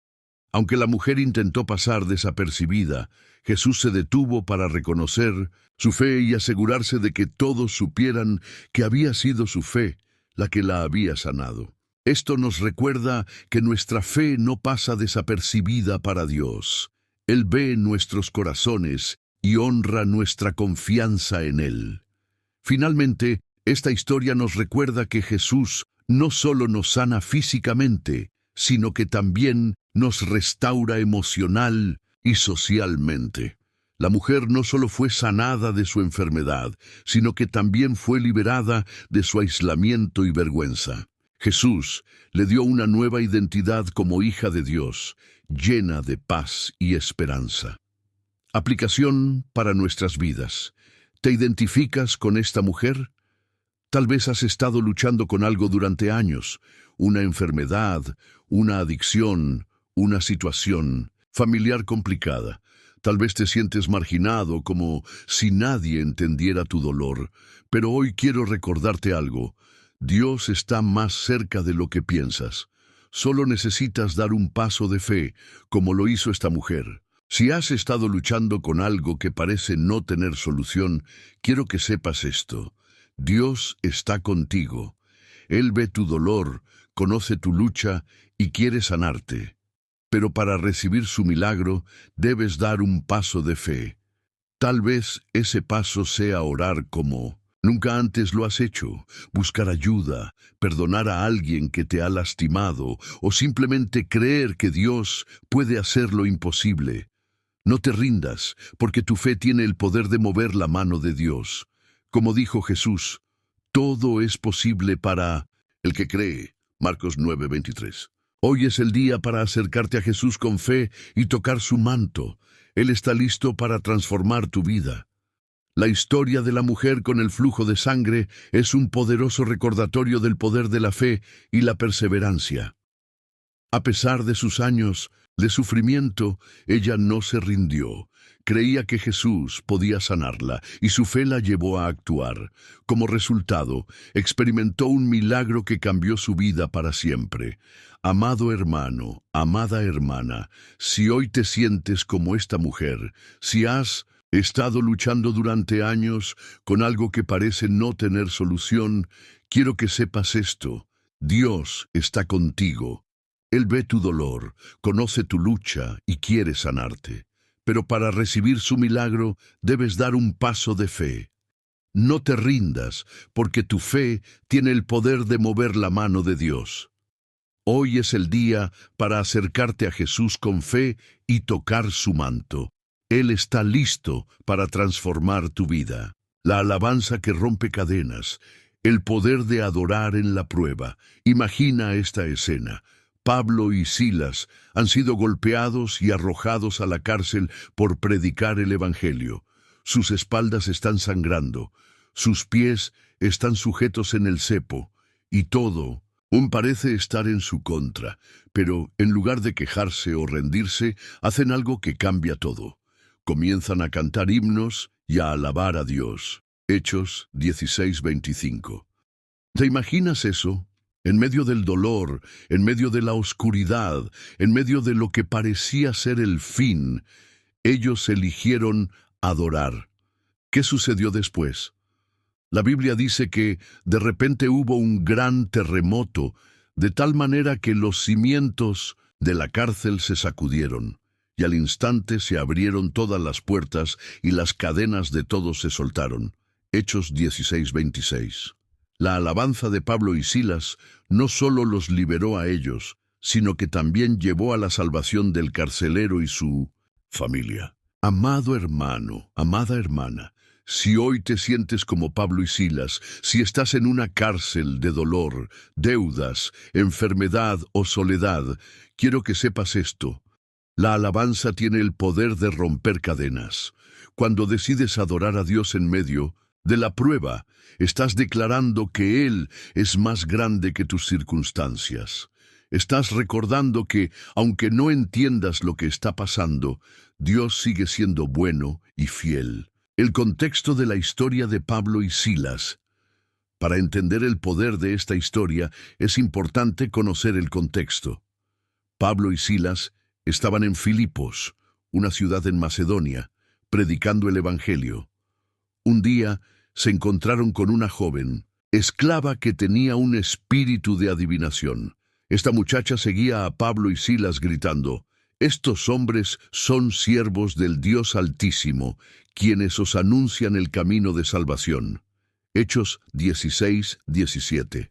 Aunque la mujer intentó pasar desapercibida, Jesús se detuvo para reconocer su fe y asegurarse de que todos supieran que había sido su fe la que la había sanado. Esto nos recuerda que nuestra fe no pasa desapercibida para Dios. Él ve nuestros corazones y honra nuestra confianza en Él. Finalmente, esta historia nos recuerda que Jesús no solo nos sana físicamente, sino que también nos restaura emocional y socialmente. La mujer no solo fue sanada de su enfermedad, sino que también fue liberada de su aislamiento y vergüenza. Jesús le dio una nueva identidad como hija de Dios, llena de paz y esperanza. Aplicación para nuestras vidas. ¿Te identificas con esta mujer? Tal vez has estado luchando con algo durante años, una enfermedad, una adicción, una situación familiar complicada. Tal vez te sientes marginado, como si nadie entendiera tu dolor. Pero hoy quiero recordarte algo. Dios está más cerca de lo que piensas. Solo necesitas dar un paso de fe, como lo hizo esta mujer. Si has estado luchando con algo que parece no tener solución, quiero que sepas esto. Dios está contigo. Él ve tu dolor, conoce tu lucha y quiere sanarte. Pero para recibir su milagro, debes dar un paso de fe. Tal vez ese paso sea orar como nunca antes lo has hecho, buscar ayuda, perdonar a alguien que te ha lastimado o simplemente creer que Dios puede hacer lo imposible. No te rindas, porque tu fe tiene el poder de mover la mano de Dios. Como dijo Jesús, todo es posible para el que cree. Marcos 9:23. Hoy es el día para acercarte a Jesús con fe y tocar su manto. Él está listo para transformar tu vida. La historia de la mujer con el flujo de sangre es un poderoso recordatorio del poder de la fe y la perseverancia. A pesar de sus años de sufrimiento, ella no se rindió. Creía que Jesús podía sanarla y su fe la llevó a actuar. Como resultado, experimentó un milagro que cambió su vida para siempre. Amado hermano, amada hermana, si hoy te sientes como esta mujer, si has estado luchando durante años con algo que parece no tener solución, quiero que sepas esto. Dios está contigo. Él ve tu dolor, conoce tu lucha y quiere sanarte. Pero para recibir su milagro, debes dar un paso de fe. No te rindas, porque tu fe tiene el poder de mover la mano de Dios. Hoy es el día para acercarte a Jesús con fe y tocar su manto. Él está listo para transformar tu vida. La alabanza que rompe cadenas, el poder de adorar en la prueba. Imagina esta escena. Pablo y Silas han sido golpeados y arrojados a la cárcel por predicar el Evangelio. Sus espaldas están sangrando, sus pies están sujetos en el cepo, y todo parece estar en su contra. Pero en lugar de quejarse o rendirse, hacen algo que cambia todo. Comienzan a cantar himnos y a alabar a Dios. Hechos 16:25. ¿Te imaginas eso? En medio del dolor, en medio de la oscuridad, en medio de lo que parecía ser el fin, ellos eligieron adorar. ¿Qué sucedió después? La Biblia dice que de repente hubo un gran terremoto, de tal manera que los cimientos de la cárcel se sacudieron, y al instante se abrieron todas las puertas y las cadenas de todos se soltaron. Hechos 16:26. La alabanza de Pablo y Silas no solo los liberó a ellos, sino que también llevó a la salvación del carcelero y su familia. Amado hermano, amada hermana, si hoy te sientes como Pablo y Silas, si estás en una cárcel de dolor, deudas, enfermedad o soledad, quiero que sepas esto. La alabanza tiene el poder de romper cadenas. Cuando decides adorar a Dios en medio de la prueba, estás declarando que Él es más grande que tus circunstancias. Estás recordando que, aunque no entiendas lo que está pasando, Dios sigue siendo bueno y fiel. El contexto de la historia de Pablo y Silas. Para entender el poder de esta historia, es importante conocer el contexto. Pablo y Silas estaban en Filipos, una ciudad en Macedonia, predicando el Evangelio. Un día se encontraron con una joven, esclava que tenía un espíritu de adivinación. Esta muchacha seguía a Pablo y Silas gritando: «Estos hombres son siervos del Dios Altísimo, quienes os anuncian el camino de salvación». Hechos 16:17.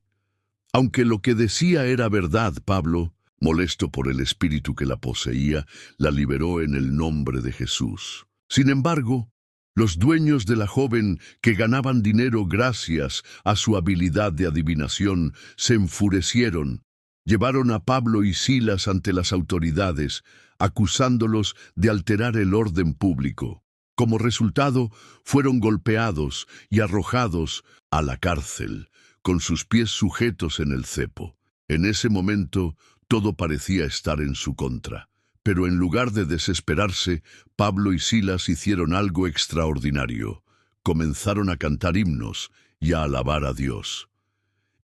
Aunque lo que decía era verdad, Pablo, molesto por el espíritu que la poseía, la liberó en el nombre de Jesús. Sin embargo, los dueños de la joven, que ganaban dinero gracias a su habilidad de adivinación, se enfurecieron. Llevaron a Pablo y Silas ante las autoridades, acusándolos de alterar el orden público. Como resultado, fueron golpeados y arrojados a la cárcel, con sus pies sujetos en el cepo. En ese momento, todo parecía estar en su contra. Pero en lugar de desesperarse, Pablo y Silas hicieron algo extraordinario. Comenzaron a cantar himnos y a alabar a Dios.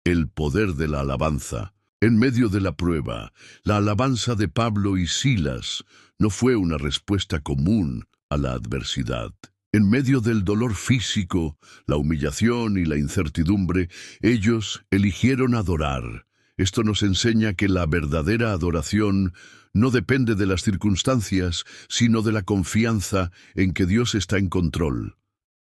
El poder de la alabanza. En medio de la prueba, la alabanza de Pablo y Silas no fue una respuesta común a la adversidad. En medio del dolor físico, la humillación y la incertidumbre, ellos eligieron adorar. Esto nos enseña que la verdadera adoración no depende de las circunstancias, sino de la confianza en que Dios está en control.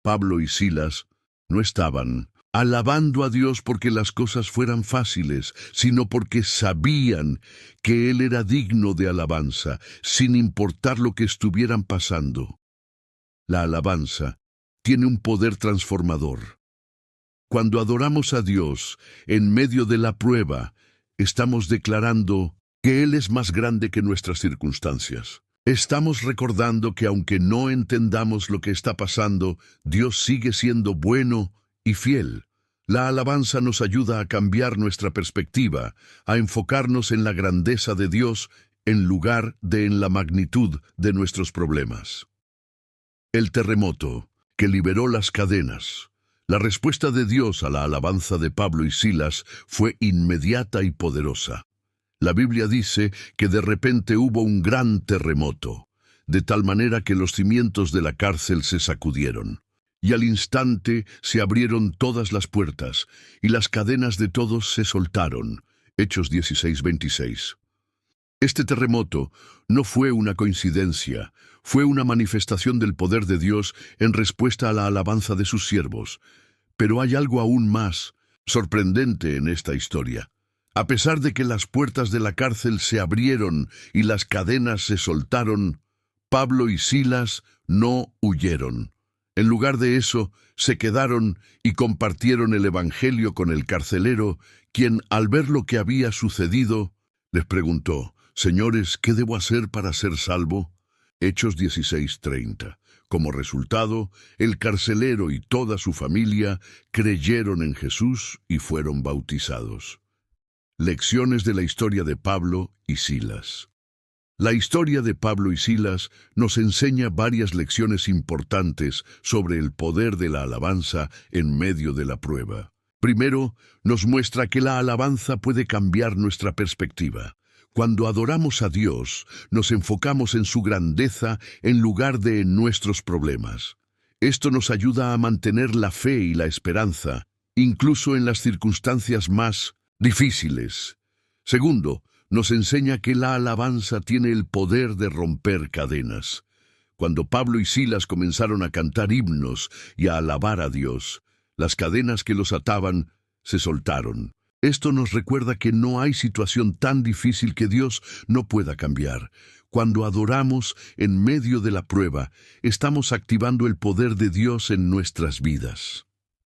Pablo y Silas no estaban alabando a Dios porque las cosas fueran fáciles, sino porque sabían que Él era digno de alabanza, sin importar lo que estuvieran pasando. La alabanza tiene un poder transformador. Cuando adoramos a Dios en medio de la prueba, estamos declarando que Él es más grande que nuestras circunstancias. Estamos recordando que aunque no entendamos lo que está pasando, Dios sigue siendo bueno y fiel. La alabanza nos ayuda a cambiar nuestra perspectiva, a enfocarnos en la grandeza de Dios en lugar de en la magnitud de nuestros problemas. El terremoto que liberó las cadenas. La respuesta de Dios a la alabanza de Pablo y Silas fue inmediata y poderosa. La Biblia dice que de repente hubo un gran terremoto, de tal manera que los cimientos de la cárcel se sacudieron. Y al instante se abrieron todas las puertas, y las cadenas de todos se soltaron. Hechos 16:26. Este terremoto no fue una coincidencia, fue una manifestación del poder de Dios en respuesta a la alabanza de sus siervos. Pero hay algo aún más sorprendente en esta historia. A pesar de que las puertas de la cárcel se abrieron y las cadenas se soltaron, Pablo y Silas no huyeron. En lugar de eso, se quedaron y compartieron el Evangelio con el carcelero, quien, al ver lo que había sucedido, les preguntó: «Señores, ¿qué debo hacer para ser salvo?». Hechos 16:30. Como resultado, el carcelero y toda su familia creyeron en Jesús y fueron bautizados. Lecciones de la historia de Pablo y Silas. La historia de Pablo y Silas nos enseña varias lecciones importantes sobre el poder de la alabanza en medio de la prueba. Primero, nos muestra que la alabanza puede cambiar nuestra perspectiva. Cuando adoramos a Dios, nos enfocamos en su grandeza en lugar de en nuestros problemas. Esto nos ayuda a mantener la fe y la esperanza, incluso en las circunstancias más difíciles. Segundo, nos enseña que la alabanza tiene el poder de romper cadenas. Cuando Pablo y Silas comenzaron a cantar himnos y a alabar a Dios, las cadenas que los ataban se soltaron. Esto nos recuerda que no hay situación tan difícil que Dios no pueda cambiar. Cuando adoramos en medio de la prueba, estamos activando el poder de Dios en nuestras vidas.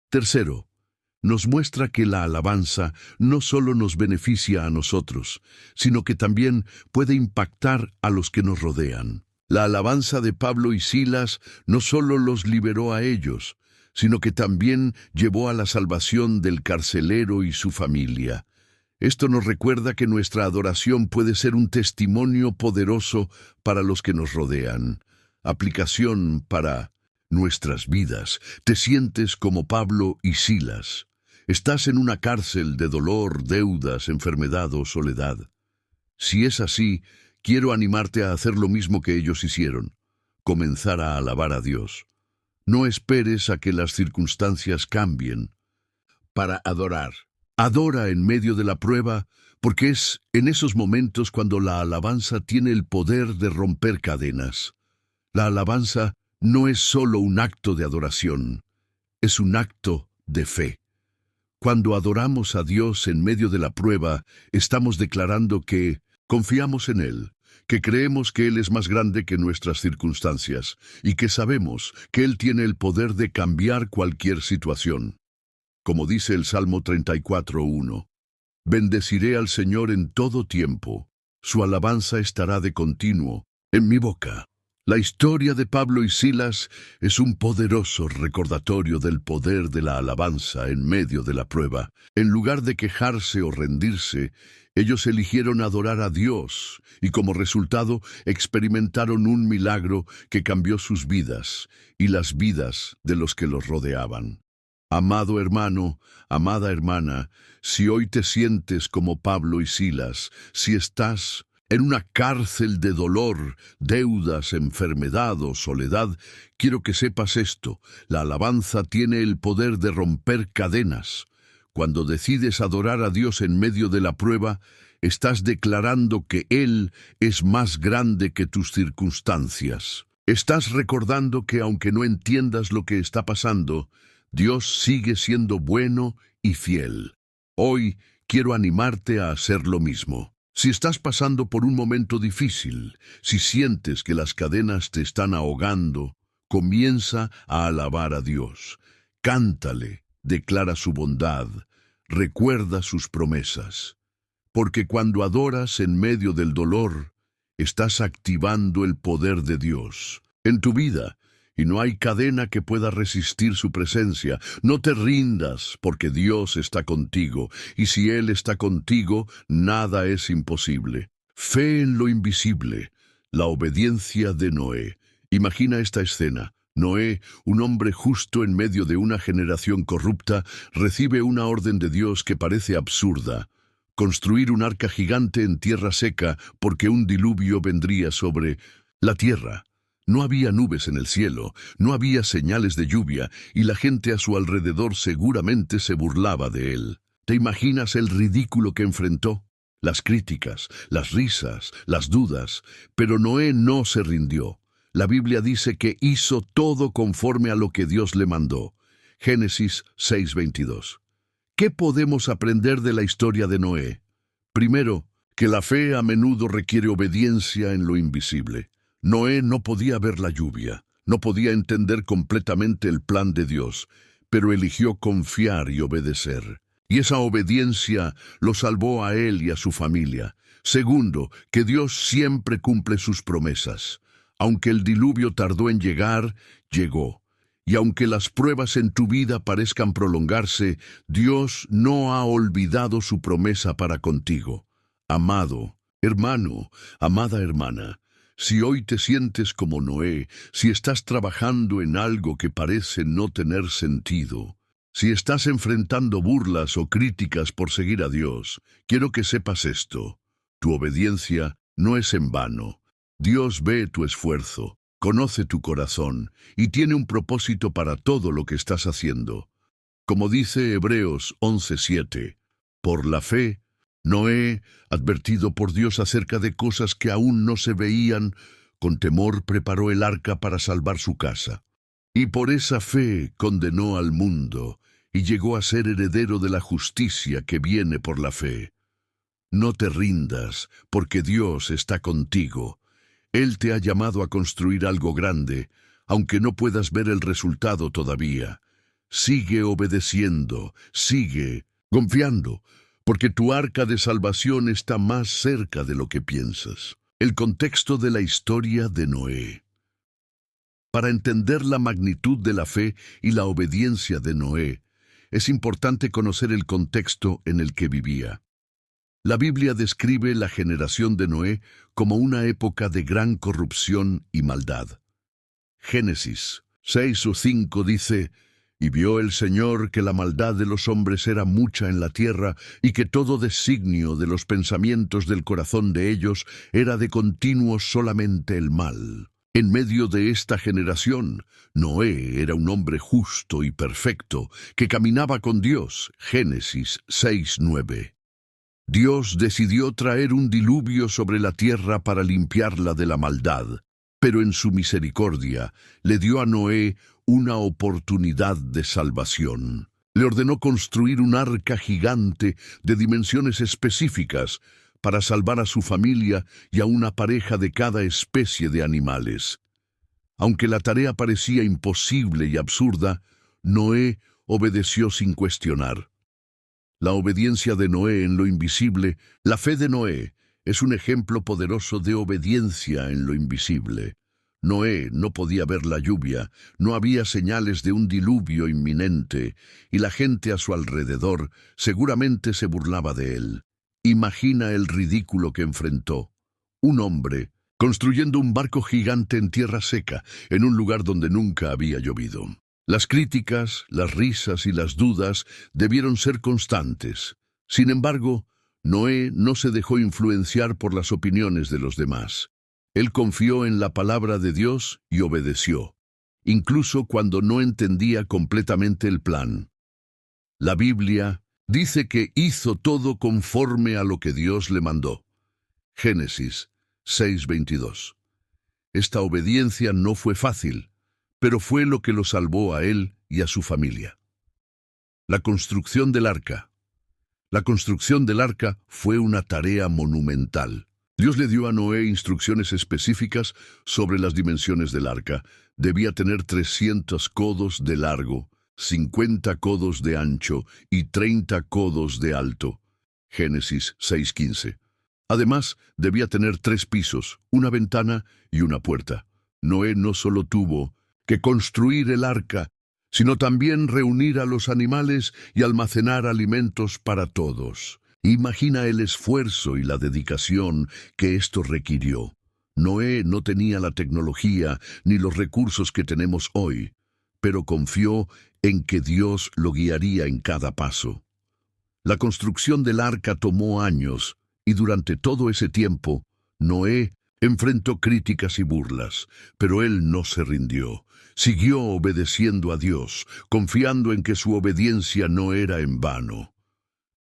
Tercero, nos muestra que la alabanza no solo nos beneficia a nosotros, sino que también puede impactar a los que nos rodean. La alabanza de Pablo y Silas no solo los liberó a ellos, sino que también llevó a la salvación del carcelero y su familia. Esto nos recuerda que nuestra adoración puede ser un testimonio poderoso para los que nos rodean. Aplicación para nuestras vidas. Te sientes como Pablo y Silas. Estás en una cárcel de dolor, deudas, enfermedad o soledad. Si es así, quiero animarte a hacer lo mismo que ellos hicieron, comenzar a alabar a Dios. No esperes a que las circunstancias cambien para adorar. Adora en medio de la prueba, porque es en esos momentos cuando la alabanza tiene el poder de romper cadenas. La alabanza no es solo un acto de adoración, es un acto de fe. Cuando adoramos a Dios en medio de la prueba, estamos declarando que confiamos en Él, que creemos que Él es más grande que nuestras circunstancias y que sabemos que Él tiene el poder de cambiar cualquier situación. Como dice el Salmo 34:1, bendeciré al Señor en todo tiempo, su alabanza estará de continuo en mi boca. La historia de Pablo y Silas es un poderoso recordatorio del poder de la alabanza en medio de la prueba. En lugar de quejarse o rendirse, ellos eligieron adorar a Dios y como resultado experimentaron un milagro que cambió sus vidas y las vidas de los que los rodeaban. Amado hermano, amada hermana, si hoy te sientes como Pablo y Silas, si estás en una cárcel de dolor, deudas, enfermedad o soledad, quiero que sepas esto: la alabanza tiene el poder de romper cadenas. Cuando decides adorar a Dios en medio de la prueba, estás declarando que Él es más grande que tus circunstancias. Estás recordando que aunque no entiendas lo que está pasando, Dios sigue siendo bueno y fiel. Hoy quiero animarte a hacer lo mismo. Si estás pasando por un momento difícil, si sientes que las cadenas te están ahogando, comienza a alabar a Dios. Cántale, declara su bondad, recuerda sus promesas. Porque cuando adoras en medio del dolor, estás activando el poder de Dios en tu vida, y no hay cadena que pueda resistir su presencia. No te rindas, porque Dios está contigo, y si Él está contigo, nada es imposible. Fe en lo invisible, la obediencia de Noé. Imagina esta escena. Noé, un hombre justo en medio de una generación corrupta, recibe una orden de Dios que parece absurda: construir un arca gigante en tierra seca porque un diluvio vendría sobre la tierra. No había nubes en el cielo, no había señales de lluvia, y la gente a su alrededor seguramente se burlaba de él. ¿Te imaginas el ridículo que enfrentó? Las críticas, las risas, las dudas, pero Noé no se rindió. La Biblia dice que hizo todo conforme a lo que Dios le mandó. Génesis 6:22. ¿Qué podemos aprender de la historia de Noé? Primero, que la fe a menudo requiere obediencia en lo invisible. Noé no podía ver la lluvia, no podía entender completamente el plan de Dios, pero eligió confiar y obedecer. Y esa obediencia lo salvó a él y a su familia. Segundo, que Dios siempre cumple sus promesas. Aunque el diluvio tardó en llegar, llegó. Y aunque las pruebas en tu vida parezcan prolongarse, Dios no ha olvidado su promesa para contigo. Amado hermano, amada hermana, si hoy te sientes como Noé, si estás trabajando en algo que parece no tener sentido, si estás enfrentando burlas o críticas por seguir a Dios, quiero que sepas esto: tu obediencia no es en vano. Dios ve tu esfuerzo, conoce tu corazón y tiene un propósito para todo lo que estás haciendo. Como dice Hebreos 11:7, por la fe, Noé, advertido por Dios acerca de cosas que aún no se veían, con temor preparó el arca para salvar su casa. Y por esa fe condenó al mundo y llegó a ser heredero de la justicia que viene por la fe. No te rindas, porque Dios está contigo. Él te ha llamado a construir algo grande, aunque no puedas ver el resultado todavía. Sigue obedeciendo, sigue confiando, porque tu arca de salvación está más cerca de lo que piensas. El contexto de la historia de Noé. Para entender la magnitud de la fe y la obediencia de Noé, es importante conocer el contexto en el que vivía. La Biblia describe la generación de Noé como una época de gran corrupción y maldad. Génesis 6:5 dice: «Y vio el Señor que la maldad de los hombres era mucha en la tierra, y que todo designio de los pensamientos del corazón de ellos era de continuo solamente el mal». En medio de esta generación, Noé era un hombre justo y perfecto, que caminaba con Dios. Génesis 6:9. Dios decidió traer un diluvio sobre la tierra para limpiarla de la maldad, pero en su misericordia le dio a Noé una oportunidad de salvación. Le ordenó construir un arca gigante de dimensiones específicas para salvar a su familia y a una pareja de cada especie de animales. Aunque la tarea parecía imposible y absurda, Noé obedeció sin cuestionar. La obediencia de Noé en lo invisible, la fe de Noé, es un ejemplo poderoso de obediencia en lo invisible. Noé no podía ver la lluvia, no había señales de un diluvio inminente, y la gente a su alrededor seguramente se burlaba de él. Imagina el ridículo que enfrentó. Un hombre construyendo un barco gigante en tierra seca, en un lugar donde nunca había llovido. Las críticas, las risas y las dudas debieron ser constantes. Sin embargo, Noé no se dejó influenciar por las opiniones de los demás. Él confió en la palabra de Dios y obedeció, incluso cuando no entendía completamente el plan. La Biblia dice que hizo todo conforme a lo que Dios le mandó. Génesis 6:22. Esta obediencia no fue fácil, pero fue lo que lo salvó a él y a su familia. La construcción del arca. La construcción del arca fue una tarea monumental. Dios le dio a Noé instrucciones específicas sobre las dimensiones del arca. Debía tener 300 codos de largo, 50 codos de ancho y 30 codos de alto. Génesis 6:15. Además, debía tener 3 pisos, una ventana y una puerta. Noé no solo tuvo que construir el arca, sino también reunir a los animales y almacenar alimentos para todos. Imagina el esfuerzo y la dedicación que esto requirió. Noé no tenía la tecnología ni los recursos que tenemos hoy, pero confió en que Dios lo guiaría en cada paso. La construcción del arca tomó años, y durante todo ese tiempo, Noé enfrentó críticas y burlas, pero él no se rindió. Siguió obedeciendo a Dios, confiando en que su obediencia no era en vano.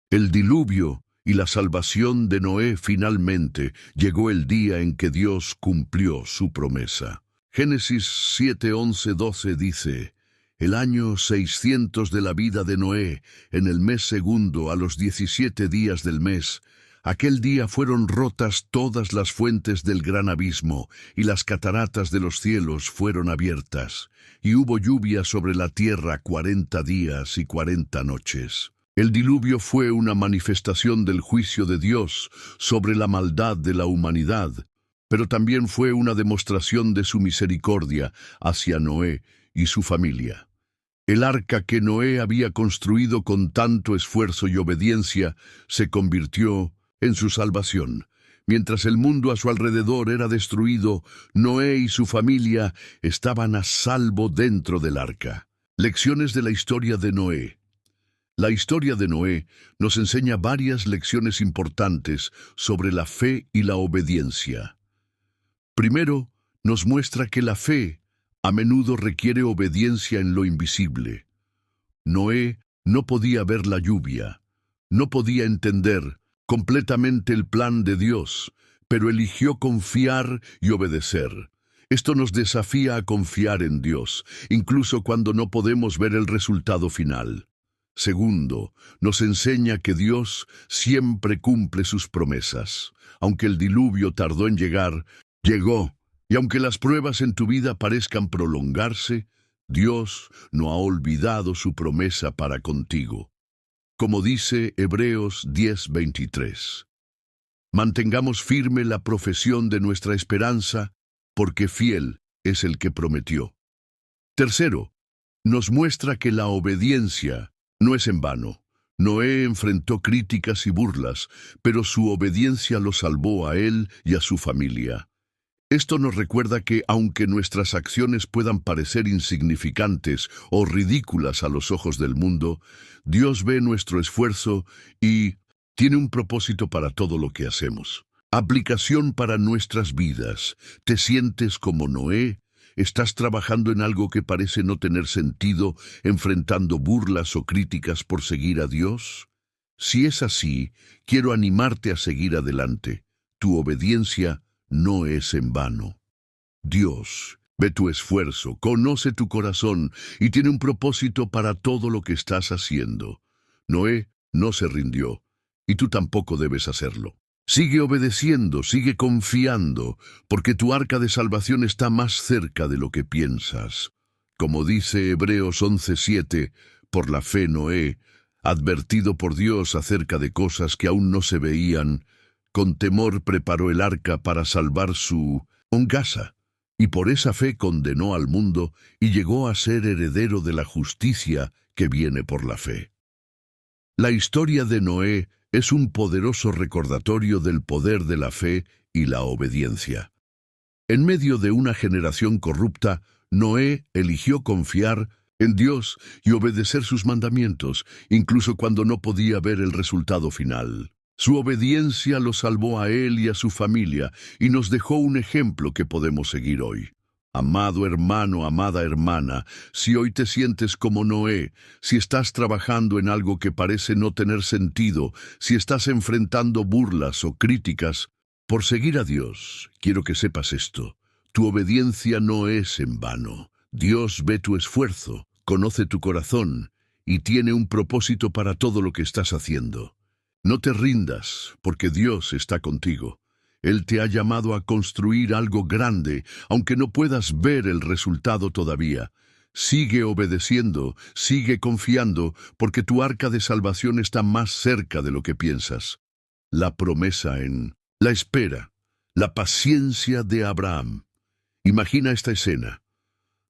El diluvio y la salvación de Noé finalmente llegó el día en que Dios cumplió su promesa. Génesis 7:11-12 dice: «El año 600 de la vida de Noé, en el mes segundo, a los 17 días del mes, aquel día fueron rotas todas las fuentes del gran abismo, y las cataratas de los cielos fueron abiertas, y hubo lluvia sobre la tierra 40 días y 40 noches. El diluvio fue una manifestación del juicio de Dios sobre la maldad de la humanidad, pero también fue una demostración de su misericordia hacia Noé y su familia. El arca que Noé había construido con tanto esfuerzo y obediencia se convirtió en su salvación. Mientras el mundo a su alrededor era destruido, Noé y su familia estaban a salvo dentro del arca. Lecciones de la historia de Noé. La historia de Noé nos enseña varias lecciones importantes sobre la fe y la obediencia. Primero, nos muestra que la fe a menudo requiere obediencia en lo invisible. Noé no podía ver la lluvia, no podía entender completamente el plan de Dios, pero eligió confiar y obedecer. Esto nos desafía a confiar en Dios, incluso cuando no podemos ver el resultado final. Segundo, nos enseña que Dios siempre cumple sus promesas. Aunque el diluvio tardó en llegar, llegó. Y aunque las pruebas en tu vida parezcan prolongarse, Dios no ha olvidado su promesa para contigo. Como dice Hebreos 10:23. Mantengamos firme la profesión de nuestra esperanza, porque fiel es el que prometió. Tercero, nos muestra que la obediencia no es en vano. Noé enfrentó críticas y burlas, pero su obediencia lo salvó a él y a su familia. Esto nos recuerda que, aunque nuestras acciones puedan parecer insignificantes o ridículas a los ojos del mundo, Dios ve nuestro esfuerzo y tiene un propósito para todo lo que hacemos. Aplicación para nuestras vidas. ¿Te sientes como Noé? ¿Estás trabajando en algo que parece no tener sentido, enfrentando burlas o críticas por seguir a Dios? Si es así, quiero animarte a seguir adelante. Tu obediencia no es en vano. Dios ve tu esfuerzo, conoce tu corazón y tiene un propósito para todo lo que estás haciendo. Noé no se rindió, y tú tampoco debes hacerlo. Sigue obedeciendo, sigue confiando, porque tu arca de salvación está más cerca de lo que piensas. Como dice Hebreos 11:7, por la fe Noé, advertido por Dios acerca de cosas que aún no se veían, con temor preparó el arca para salvar su casa, y por esa fe condenó al mundo y llegó a ser heredero de la justicia que viene por la fe. La historia de Noé es un poderoso recordatorio del poder de la fe y la obediencia. En medio de una generación corrupta, Noé eligió confiar en Dios y obedecer sus mandamientos, incluso cuando no podía ver el resultado final. Su obediencia lo salvó a él y a su familia y nos dejó un ejemplo que podemos seguir hoy. Amado hermano, amada hermana, si hoy te sientes como Noé, si estás trabajando en algo que parece no tener sentido, si estás enfrentando burlas o críticas, por seguir a Dios, quiero que sepas esto: tu obediencia no es en vano. Dios ve tu esfuerzo, conoce tu corazón y tiene un propósito para todo lo que estás haciendo. No te rindas, porque Dios está contigo. Él te ha llamado a construir algo grande, aunque no puedas ver el resultado todavía. Sigue obedeciendo, sigue confiando, porque tu arca de salvación está más cerca de lo que piensas. La promesa en la espera, la paciencia de Abraham. Imagina esta escena.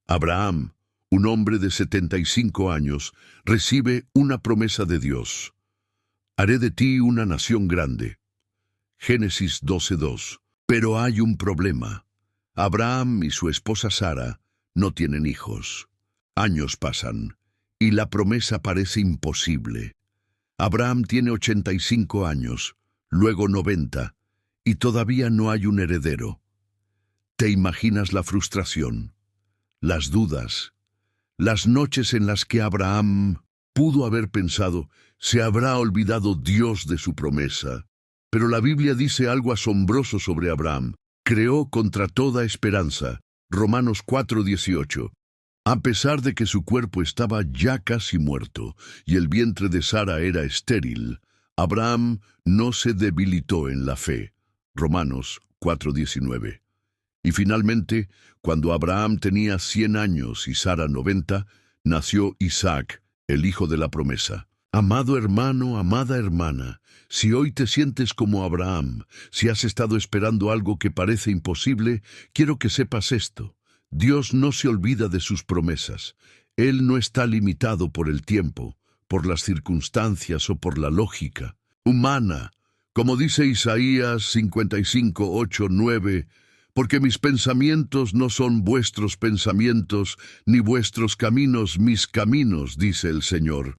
Abraham, un hombre de 75 años, recibe una promesa de Dios. Haré de ti una nación grande. Génesis 12:2. Pero hay un problema. Abraham y su esposa Sara no tienen hijos. Años pasan y la promesa parece imposible. Abraham tiene 85 años, luego 90, y todavía no hay un heredero. ¿Te imaginas la frustración, las dudas, las noches en las que Abraham pudo haber pensado: ¿se habrá olvidado Dios de su promesa? Pero la Biblia dice algo asombroso sobre Abraham. Creó contra toda esperanza. Romanos 4:18. A pesar de que su cuerpo estaba ya casi muerto y el vientre de Sara era estéril, Abraham no se debilitó en la fe. Romanos 4:19. Y finalmente, cuando Abraham tenía 100 años y Sara 90, nació Isaac, el hijo de la promesa. Amado hermano, amada hermana, si hoy te sientes como Abraham, si has estado esperando algo que parece imposible, quiero que sepas esto: Dios no se olvida de sus promesas. Él no está limitado por el tiempo, por las circunstancias o por la lógica humana. Como dice Isaías 55:8-9, porque mis pensamientos no son vuestros pensamientos, ni vuestros caminos mis caminos, dice el Señor.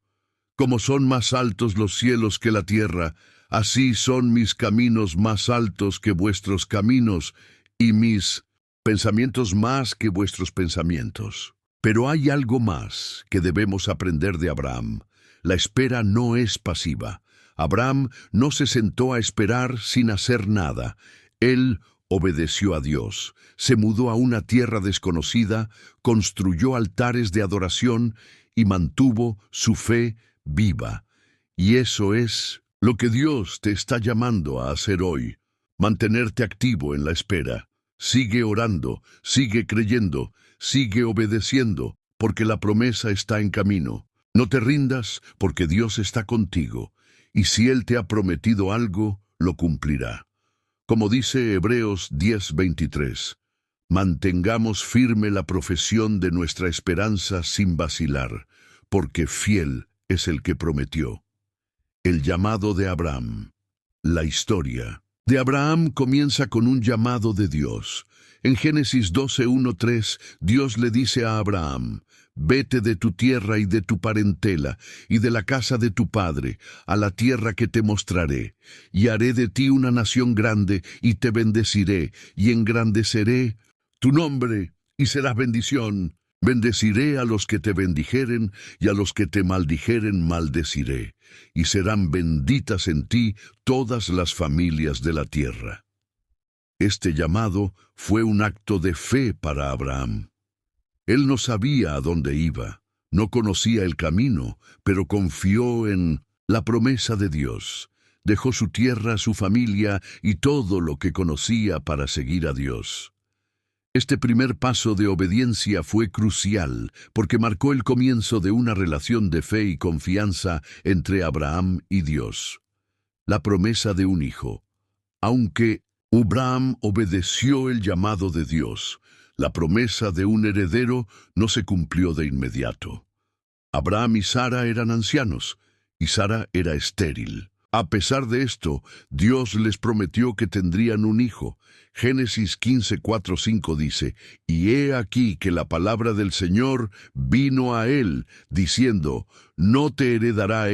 Como son más altos los cielos que la tierra, así son mis caminos más altos que vuestros caminos, y mis pensamientos más que vuestros pensamientos. Pero hay algo más que debemos aprender de Abraham. La espera no es pasiva. Abraham no se sentó a esperar sin hacer nada. Él obedeció a Dios, se mudó a una tierra desconocida, construyó altares de adoración y mantuvo su fe viva. Y eso es lo que Dios te está llamando a hacer hoy: mantenerte activo en la espera. Sigue orando, sigue creyendo, sigue obedeciendo, porque la promesa está en camino. No te rindas, porque Dios está contigo, y si Él te ha prometido algo, lo cumplirá. Como dice Hebreos 10:23, mantengamos firme la profesión de nuestra esperanza sin vacilar, porque fiel es el que prometió. El llamado de Abraham. La historia de Abraham comienza con un llamado de Dios. En Génesis 12:1-3, Dios le dice a Abraham: vete de tu tierra y de tu parentela, y de la casa de tu padre, a la tierra que te mostraré, y haré de ti una nación grande, y te bendeciré, y engrandeceré tu nombre, y serás bendición. Bendeciré a los que te bendijeren, y a los que te maldijeren maldeciré, y serán benditas en ti todas las familias de la tierra. Este llamado fue un acto de fe para Abraham. Él no sabía a dónde iba, no conocía el camino, pero confió en la promesa de Dios. Dejó su tierra, su familia y todo lo que conocía para seguir a Dios. Este primer paso de obediencia fue crucial porque marcó el comienzo de una relación de fe y confianza entre Abraham y Dios. La promesa de un hijo. Aunque Abraham obedeció el llamado de Dios, la promesa de un heredero no se cumplió de inmediato. Abraham y Sara eran ancianos, y Sara era estéril. A pesar de esto, Dios les prometió que tendrían un hijo. Génesis 15:4-5 dice, y he aquí que la palabra del Señor vino a él, diciendo, no te heredará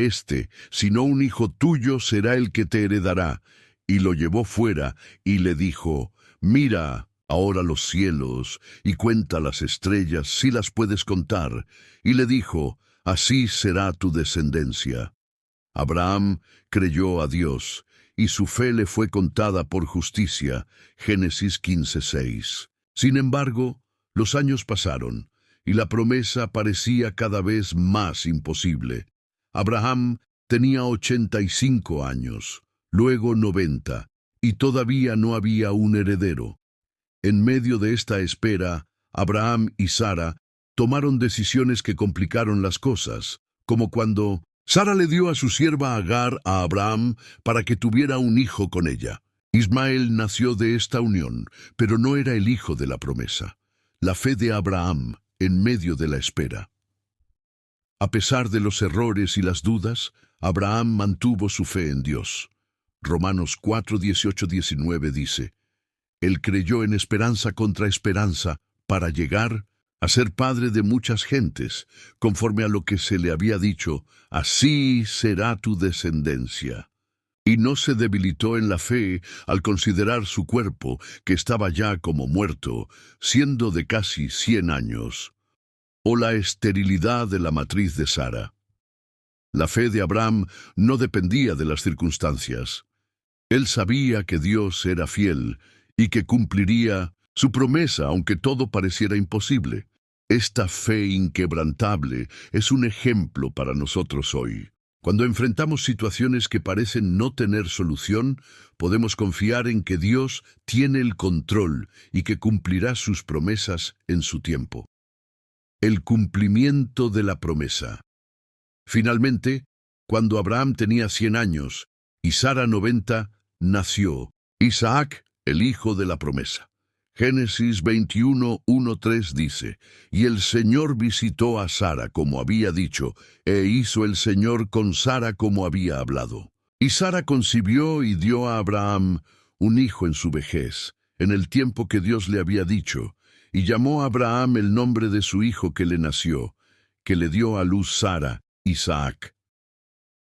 sino un hijo tuyo será el que te heredará. Y lo llevó fuera, y le dijo, mira ahora los cielos, y cuenta las estrellas, si las puedes contar. Y le dijo, así será tu descendencia. Abraham creyó a Dios, y su fe le fue contada por justicia. Génesis 15:6. Sin embargo, los años pasaron, y la promesa parecía cada vez más imposible. Abraham tenía 85 años, luego 90, y todavía no había un heredero. En medio de esta espera, Abraham y Sara tomaron decisiones que complicaron las cosas, como cuando Sara le dio a su sierva Agar a Abraham para que tuviera un hijo con ella. Ismael nació de esta unión, pero no era el hijo de la promesa. La fe de Abraham en medio de la espera. A pesar de los errores y las dudas, Abraham mantuvo su fe en Dios. Romanos 4:18-19 dice, él creyó en esperanza contra esperanza para llegar a ser padre de muchas gentes, conforme a lo que se le había dicho, así será tu descendencia. Y no se debilitó en la fe al considerar su cuerpo, que estaba ya como muerto, siendo de casi 100 años, o la esterilidad de la matriz de Sara. La fe de Abraham no dependía de las circunstancias. Él sabía que Dios era fiel y que cumpliría su promesa, aunque todo pareciera imposible. Esta fe inquebrantable es un ejemplo para nosotros hoy. Cuando enfrentamos situaciones que parecen no tener solución, podemos confiar en que Dios tiene el control y que cumplirá sus promesas en su tiempo. El cumplimiento de la promesa. Finalmente, cuando Abraham tenía 100 años y Sara 90, nació Isaac, el hijo de la promesa. Génesis 21:1-3 dice, y el Señor visitó a Sara como había dicho, e hizo el Señor con Sara como había hablado. Y Sara concibió y dio a Abraham un hijo en su vejez, en el tiempo que Dios le había dicho, y llamó a Abraham el nombre de su hijo que le nació, que le dio a luz Sara, Isaac.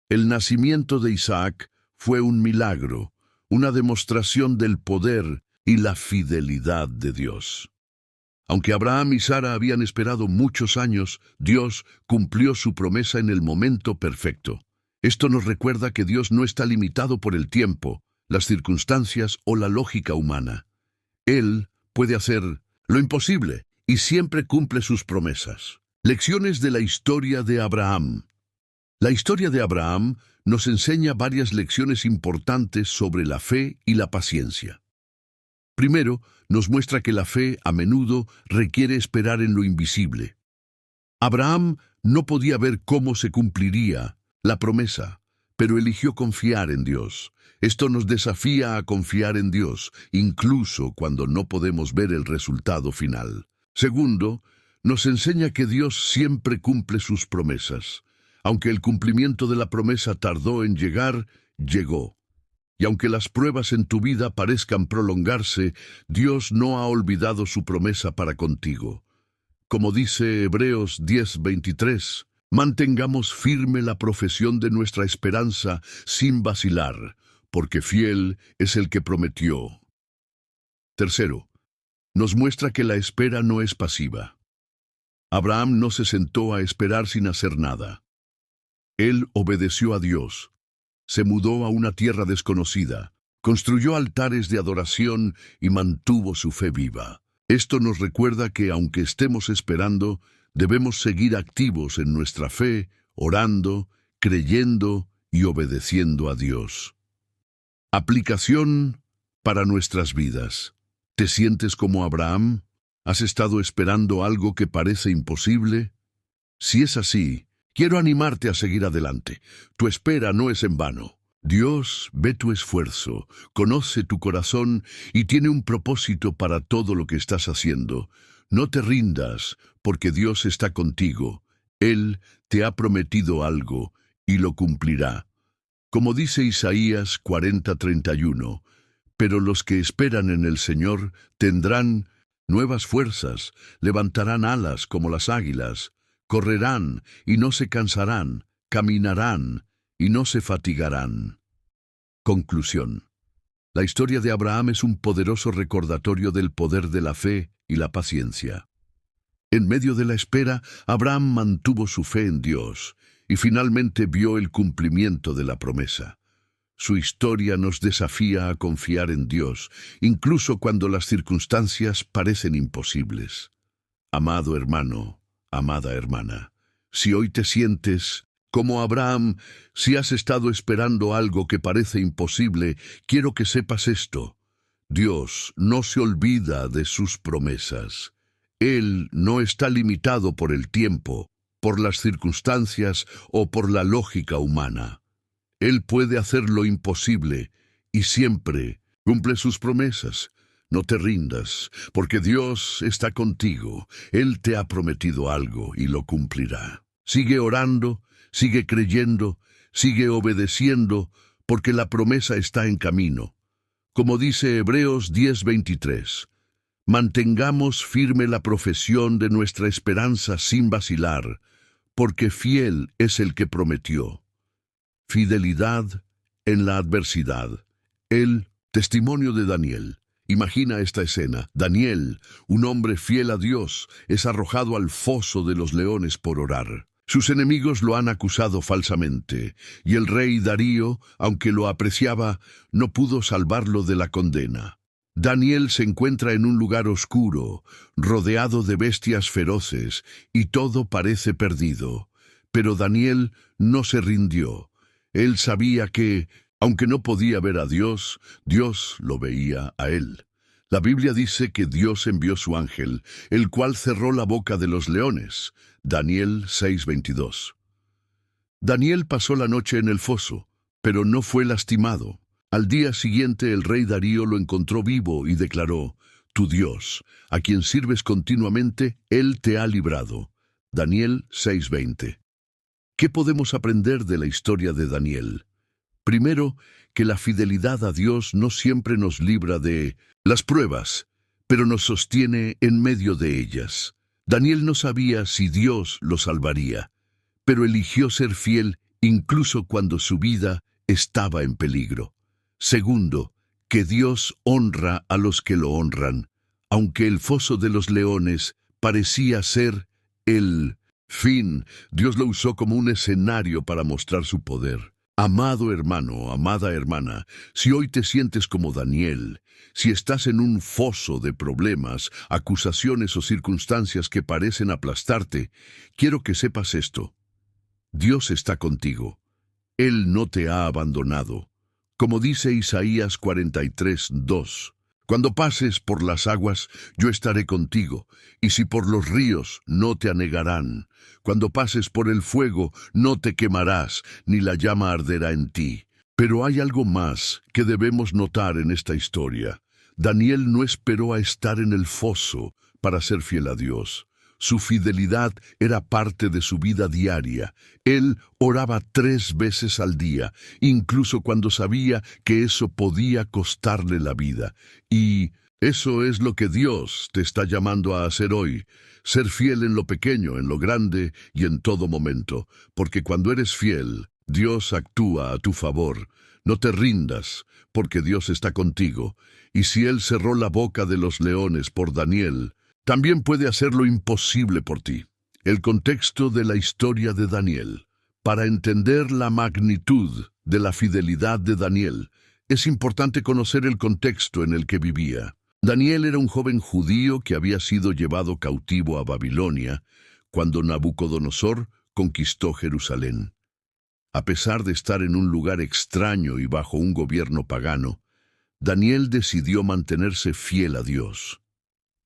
El nacimiento de Isaac fue un milagro, una demostración del poder y la fidelidad de Dios. Aunque Abraham y Sara habían esperado muchos años, Dios cumplió su promesa en el momento perfecto. Esto nos recuerda que Dios no está limitado por el tiempo, las circunstancias o la lógica humana. Él puede hacer lo imposible y siempre cumple sus promesas. Lecciones de la historia de Abraham. La historia de Abraham nos enseña varias lecciones importantes sobre la fe y la paciencia. Primero, nos muestra que la fe a menudo requiere esperar en lo invisible. Abraham no podía ver cómo se cumpliría la promesa, pero eligió confiar en Dios. Esto nos desafía a confiar en Dios, incluso cuando no podemos ver el resultado final. Segundo, nos enseña que Dios siempre cumple sus promesas. Aunque el cumplimiento de la promesa tardó en llegar, llegó. Y aunque las pruebas en tu vida parezcan prolongarse, Dios no ha olvidado su promesa para contigo. Como dice Hebreos 10:23, mantengamos firme la profesión de nuestra esperanza sin vacilar, porque fiel es el que prometió. Tercero, nos muestra que la espera no es pasiva. Abraham no se sentó a esperar sin hacer nada. Él obedeció a Dios, se mudó a una tierra desconocida, construyó altares de adoración y mantuvo su fe viva. Esto nos recuerda que, aunque estemos esperando, debemos seguir activos en nuestra fe, orando, creyendo y obedeciendo a Dios. Aplicación para nuestras vidas. ¿Te sientes como Abraham? ¿Has estado esperando algo que parece imposible? Si es así, quiero animarte a seguir adelante. Tu espera no es en vano. Dios ve tu esfuerzo, conoce tu corazón y tiene un propósito para todo lo que estás haciendo. No te rindas, porque Dios está contigo. Él te ha prometido algo y lo cumplirá. Como dice Isaías 40:31, pero los que esperan en el Señor tendrán nuevas fuerzas, levantarán alas como las águilas, correrán y no se cansarán, caminarán y no se fatigarán. Conclusión. La historia de Abraham es un poderoso recordatorio del poder de la fe y la paciencia. En medio de la espera, Abraham mantuvo su fe en Dios y finalmente vio el cumplimiento de la promesa. Su historia nos desafía a confiar en Dios, incluso cuando las circunstancias parecen imposibles. Amado hermano, amada hermana, si hoy te sientes como Abraham, si has estado esperando algo que parece imposible, quiero que sepas esto. Dios no se olvida de sus promesas. Él no está limitado por el tiempo, por las circunstancias o por la lógica humana. Él puede hacer lo imposible y siempre cumple sus promesas. No te rindas, porque Dios está contigo. Él te ha prometido algo y lo cumplirá. Sigue orando, sigue creyendo, sigue obedeciendo, porque la promesa está en camino. Como dice Hebreos 10:23, mantengamos firme la profesión de nuestra esperanza sin vacilar, porque fiel es el que prometió. Fidelidad en la adversidad. El testimonio de Daniel. Imagina esta escena. Daniel, un hombre fiel a Dios, es arrojado al foso de los leones por orar. Sus enemigos lo han acusado falsamente, y el rey Darío, aunque lo apreciaba, no pudo salvarlo de la condena. Daniel se encuentra en un lugar oscuro, rodeado de bestias feroces, y todo parece perdido. Pero Daniel no se rindió. Él sabía que, aunque no podía ver a Dios, Dios lo veía a él. La Biblia dice que Dios envió su ángel, el cual cerró la boca de los leones. Daniel 6:22. Daniel pasó la noche en el foso, pero no fue lastimado. Al día siguiente el rey Darío lo encontró vivo y declaró: tu Dios, a quien sirves continuamente, Él te ha librado. Daniel 6:20. ¿Qué podemos aprender de la historia de Daniel? Primero, que la fidelidad a Dios no siempre nos libra de las pruebas, pero nos sostiene en medio de ellas. Daniel no sabía si Dios lo salvaría, pero eligió ser fiel incluso cuando su vida estaba en peligro. Segundo, que Dios honra a los que lo honran, aunque el foso de los leones parecía ser el fin. Dios lo usó como un escenario para mostrar su poder. Amado hermano, amada hermana, si hoy te sientes como Daniel, si estás en un foso de problemas, acusaciones o circunstancias que parecen aplastarte, quiero que sepas esto. Dios está contigo. Él no te ha abandonado. Como dice Isaías 43:2, Cuando pases por las aguas, yo estaré contigo, y si por los ríos, no te anegarán. Cuando pases por el fuego, no te quemarás, ni la llama arderá en ti. Pero hay algo más que debemos notar en esta historia. Daniel no esperó a estar en el foso para ser fiel a Dios. Su fidelidad era parte de su vida diaria. Él oraba 3 veces al día, incluso cuando sabía que eso podía costarle la vida. Y eso es lo que Dios te está llamando a hacer hoy. Ser fiel en lo pequeño, en lo grande y en todo momento. Porque cuando eres fiel, Dios actúa a tu favor. No te rindas, porque Dios está contigo. Y si Él cerró la boca de los leones por Daniel, también puede hacer lo imposible por ti. El contexto de la historia de Daniel. Para entender la magnitud de la fidelidad de Daniel, es importante conocer el contexto en el que vivía. Daniel era un joven judío que había sido llevado cautivo a Babilonia cuando Nabucodonosor conquistó Jerusalén. A pesar de estar en un lugar extraño y bajo un gobierno pagano, Daniel decidió mantenerse fiel a Dios.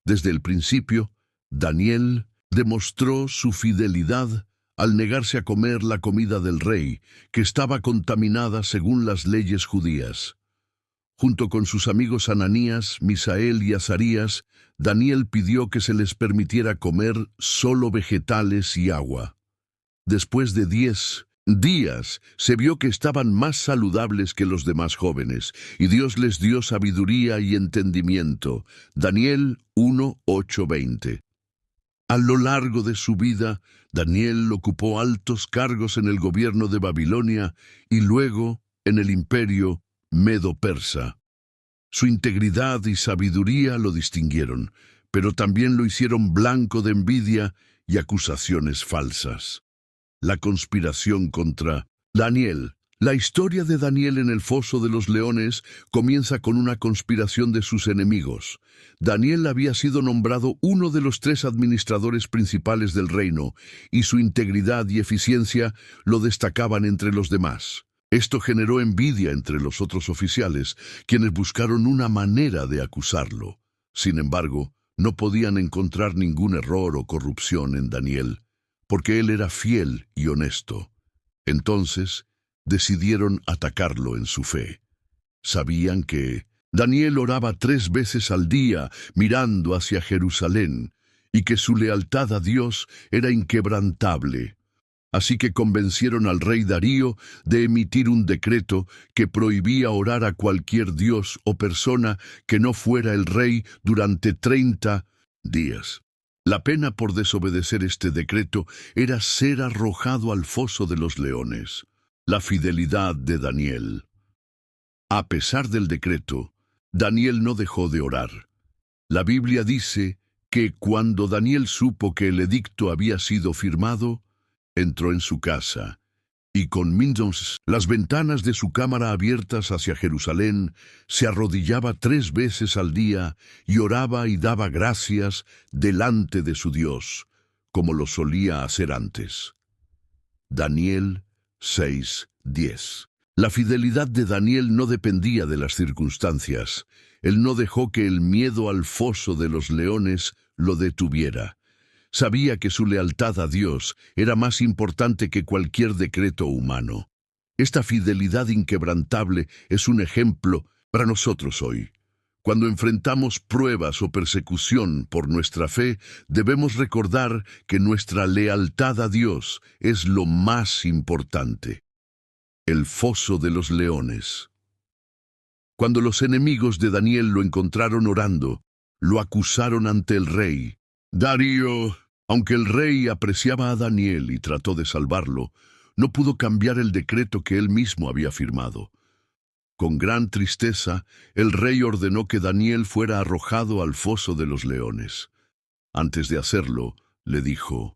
Desde el principio, Daniel demostró su fidelidad al negarse a comer la comida del rey, que estaba contaminada según las leyes judías. Junto con sus amigos Ananías, Misael y Azarías, Daniel pidió que se les permitiera comer solo vegetales y agua. Después de 10 días, se vio que estaban más saludables que los demás jóvenes, y Dios les dio sabiduría y entendimiento. Daniel 1:8-20. A lo largo de su vida, Daniel ocupó altos cargos en el gobierno de Babilonia y luego en el imperio medo-persa. Su integridad y sabiduría lo distinguieron, pero también lo hicieron blanco de envidia y acusaciones falsas. La conspiración contra Daniel. La historia de Daniel en el foso de los leones comienza con una conspiración de sus enemigos. Daniel había sido nombrado uno de los 3 administradores principales del reino, y su integridad y eficiencia lo destacaban entre los demás. Esto generó envidia entre los otros oficiales, quienes buscaron una manera de acusarlo. Sin embargo, no podían encontrar ningún error o corrupción en Daniel, porque él era fiel y honesto. Entonces, decidieron atacarlo en su fe. Sabían que Daniel oraba 3 veces al día mirando hacia Jerusalén y que su lealtad a Dios era inquebrantable. Así que convencieron al rey Darío de emitir un decreto que prohibía orar a cualquier dios o persona que no fuera el rey durante 30 días. La pena por desobedecer este decreto era ser arrojado al foso de los leones. La fidelidad de Daniel. A pesar del decreto, Daniel no dejó de orar. La Biblia dice que cuando Daniel supo que el edicto había sido firmado, entró en su casa, y con las ventanas de su cámara abiertas hacia Jerusalén, se arrodillaba 3 veces al día y oraba y daba gracias delante de su Dios, como lo solía hacer antes. Daniel 6:10. La fidelidad de Daniel no dependía de las circunstancias. Él no dejó que el miedo al foso de los leones lo detuviera. Sabía que su lealtad a Dios era más importante que cualquier decreto humano. Esta fidelidad inquebrantable es un ejemplo para nosotros hoy. Cuando enfrentamos pruebas o persecución por nuestra fe, debemos recordar que nuestra lealtad a Dios es lo más importante. El foso de los leones. Cuando los enemigos de Daniel lo encontraron orando, lo acusaron ante el rey Darío. Aunque el rey apreciaba a Daniel y trató de salvarlo, no pudo cambiar el decreto que él mismo había firmado. Con gran tristeza, el rey ordenó que Daniel fuera arrojado al foso de los leones. Antes de hacerlo, le dijo: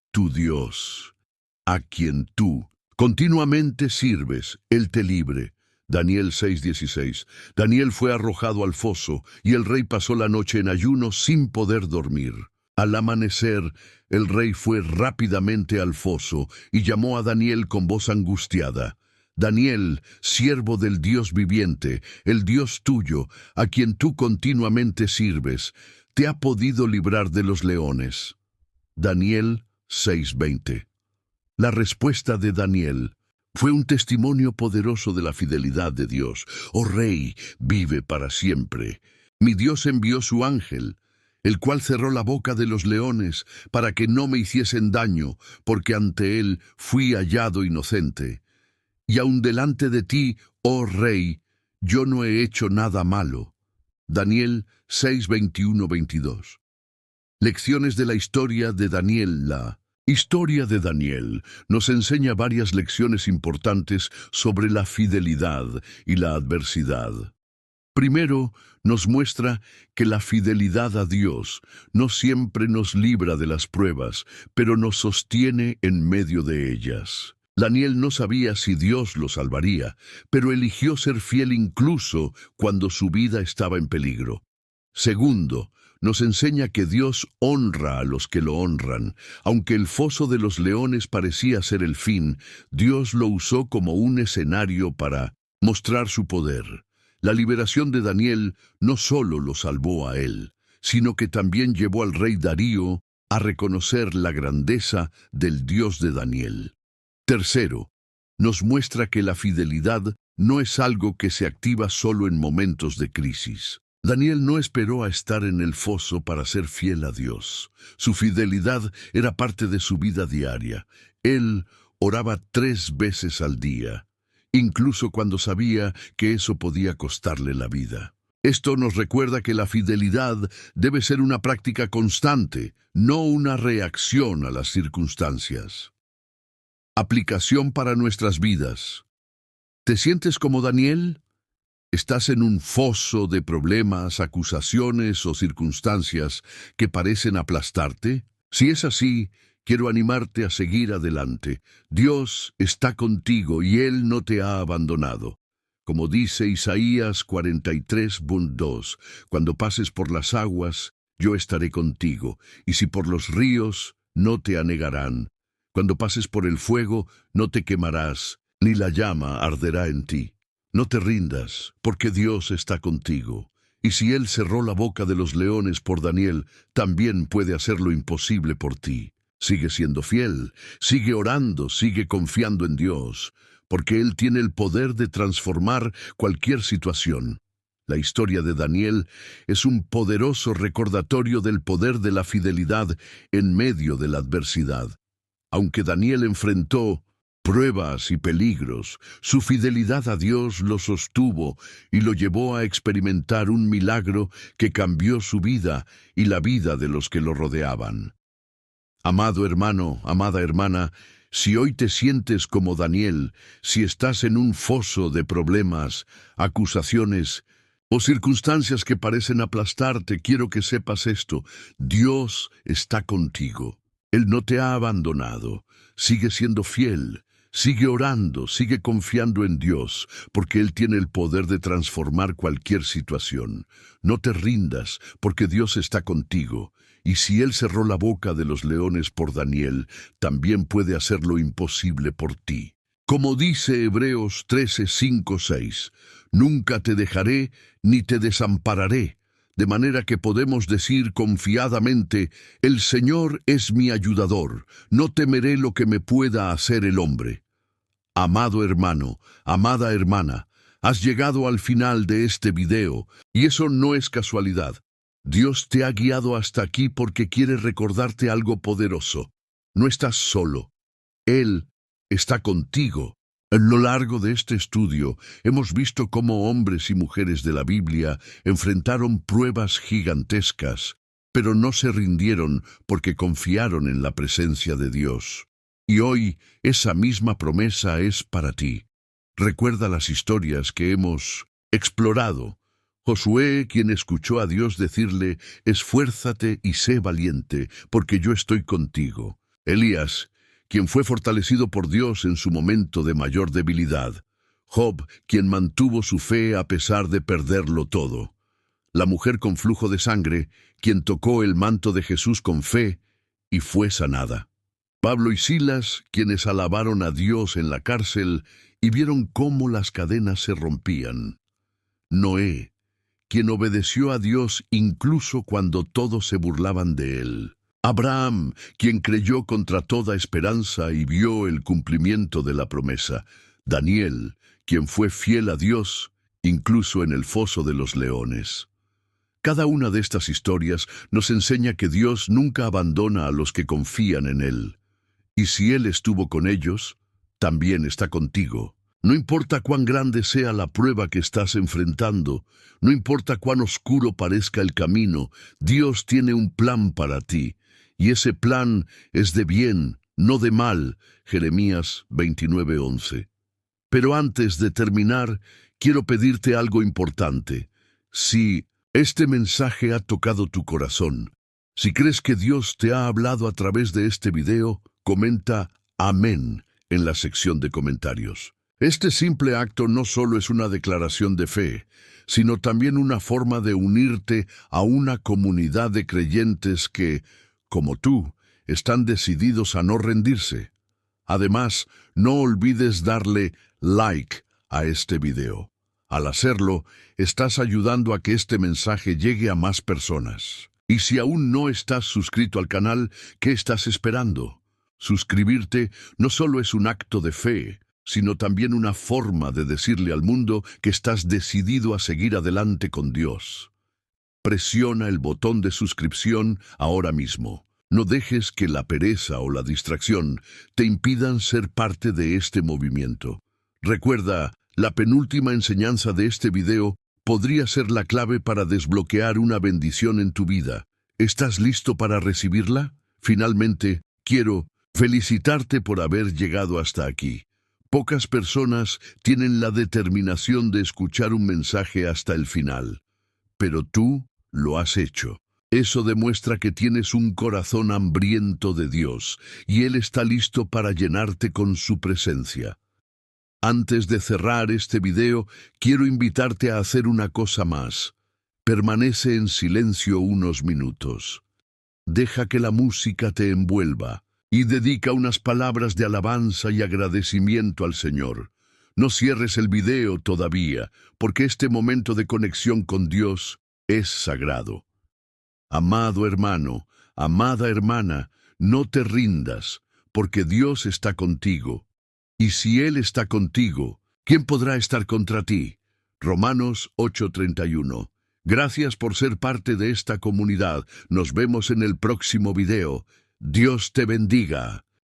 «Tu Dios, a quien tú continuamente sirves, Él te libre». Daniel 6:16. Daniel fue arrojado al foso, y el rey pasó la noche en ayuno sin poder dormir. Al amanecer, el rey fue rápidamente al foso y llamó a Daniel con voz angustiada. Daniel, siervo del Dios viviente, el Dios tuyo, a quien tú continuamente sirves, te ha podido librar de los leones. Daniel 6:20. La respuesta de Daniel fue un testimonio poderoso de la fidelidad de Dios. Oh Rey, vive para siempre. Mi Dios envió su ángel, el cual cerró la boca de los leones para que no me hiciesen daño, porque ante él fui hallado inocente. Y aun delante de ti, oh Rey, yo no he hecho nada malo. Daniel 6:21-22. Lecciones de la historia de Daniel. La historia de Daniel nos enseña varias lecciones importantes sobre la fidelidad y la adversidad. Primero, nos muestra que la fidelidad a Dios no siempre nos libra de las pruebas, pero nos sostiene en medio de ellas. Daniel no sabía si Dios lo salvaría, pero eligió ser fiel incluso cuando su vida estaba en peligro. Segundo, nos enseña que Dios honra a los que lo honran. Aunque el foso de los leones parecía ser el fin, Dios lo usó como un escenario para mostrar su poder. La liberación de Daniel no solo lo salvó a él, sino que también llevó al rey Darío a reconocer la grandeza del Dios de Daniel. Tercero, nos muestra que la fidelidad no es algo que se activa solo en momentos de crisis. Daniel no esperó a estar en el foso para ser fiel a Dios. Su fidelidad era parte de su vida diaria. Él oraba 3 veces al día, incluso cuando sabía que eso podía costarle la vida. Esto nos recuerda que la fidelidad debe ser una práctica constante, no una reacción a las circunstancias. Aplicación para nuestras vidas. ¿Te sientes como Daniel? ¿Estás en un foso de problemas, acusaciones o circunstancias que parecen aplastarte? Si es así, quiero animarte a seguir adelante. Dios está contigo y Él no te ha abandonado. Como dice Isaías 43:2, cuando pases por las aguas, yo estaré contigo, y si por los ríos, no te anegarán. Cuando pases por el fuego, no te quemarás, ni la llama arderá en ti. No te rindas, porque Dios está contigo. Y si Él cerró la boca de los leones por Daniel, también puede hacer lo imposible por ti. Sigue siendo fiel, sigue orando, sigue confiando en Dios, porque Él tiene el poder de transformar cualquier situación. La historia de Daniel es un poderoso recordatorio del poder de la fidelidad en medio de la adversidad. Aunque Daniel enfrentó pruebas y peligros, su fidelidad a Dios lo sostuvo y lo llevó a experimentar un milagro que cambió su vida y la vida de los que lo rodeaban. Amado hermano, amada hermana, si hoy te sientes como Daniel, si estás en un foso de problemas, acusaciones o circunstancias que parecen aplastarte, quiero que sepas esto: Dios está contigo. Él no te ha abandonado. Sigue siendo fiel. Sigue orando, sigue confiando en Dios, porque Él tiene el poder de transformar cualquier situación. No te rindas, porque Dios está contigo. Y si Él cerró la boca de los leones por Daniel, también puede hacer lo imposible por ti. Como dice Hebreos 13:5-6, nunca te dejaré ni te desampararé. De manera que podemos decir confiadamente, el Señor es mi ayudador, no temeré lo que me pueda hacer el hombre. Amado hermano, amada hermana, has llegado al final de este video, y eso no es casualidad. Dios te ha guiado hasta aquí porque quiere recordarte algo poderoso. No estás solo. Él está contigo. A lo largo de este estudio, hemos visto cómo hombres y mujeres de la Biblia enfrentaron pruebas gigantescas, pero no se rindieron porque confiaron en la presencia de Dios. Y hoy, esa misma promesa es para ti. Recuerda las historias que hemos explorado. Josué, quien escuchó a Dios decirle, esfuérzate y sé valiente, porque yo estoy contigo. Elías, quien fue fortalecido por Dios en su momento de mayor debilidad. Job, quien mantuvo su fe a pesar de perderlo todo. La mujer con flujo de sangre, quien tocó el manto de Jesús con fe y fue sanada. Pablo y Silas, quienes alabaron a Dios en la cárcel y vieron cómo las cadenas se rompían. Noé, quien obedeció a Dios incluso cuando todos se burlaban de él. Abraham, quien creyó contra toda esperanza y vio el cumplimiento de la promesa. Daniel, quien fue fiel a Dios, incluso en el foso de los leones. Cada una de estas historias nos enseña que Dios nunca abandona a los que confían en Él. Y si Él estuvo con ellos, también está contigo. No importa cuán grande sea la prueba que estás enfrentando, no importa cuán oscuro parezca el camino, Dios tiene un plan para ti. Y ese plan es de bien, no de mal. Jeremías 29:11. Pero antes de terminar, quiero pedirte algo importante. Si este mensaje ha tocado tu corazón, si crees que Dios te ha hablado a través de este video, comenta Amén en la sección de comentarios. Este simple acto no solo es una declaración de fe, sino también una forma de unirte a una comunidad de creyentes que, como tú, están decididos a no rendirse. Además, no olvides darle like a este video. Al hacerlo, estás ayudando a que este mensaje llegue a más personas. Y si aún no estás suscrito al canal, ¿qué estás esperando? Suscribirte no solo es un acto de fe, sino también una forma de decirle al mundo que estás decidido a seguir adelante con Dios. Presiona el botón de suscripción ahora mismo. No dejes que la pereza o la distracción te impidan ser parte de este movimiento. Recuerda, la penúltima enseñanza de este video podría ser la clave para desbloquear una bendición en tu vida. ¿Estás listo para recibirla? Finalmente, quiero felicitarte por haber llegado hasta aquí. Pocas personas tienen la determinación de escuchar un mensaje hasta el final, pero tú lo has hecho. Eso demuestra que tienes un corazón hambriento de Dios y Él está listo para llenarte con su presencia. Antes de cerrar este video, quiero invitarte a hacer una cosa más. Permanece en silencio unos minutos. Deja que la música te envuelva y dedica unas palabras de alabanza y agradecimiento al Señor. No cierres el video todavía, porque este momento de conexión con Dios es sagrado. Amado hermano, amada hermana, no te rindas, porque Dios está contigo. Y si Él está contigo, ¿quién podrá estar contra ti? Romanos 8:31. Gracias por ser parte de esta comunidad. Nos vemos en el próximo video. Dios te bendiga.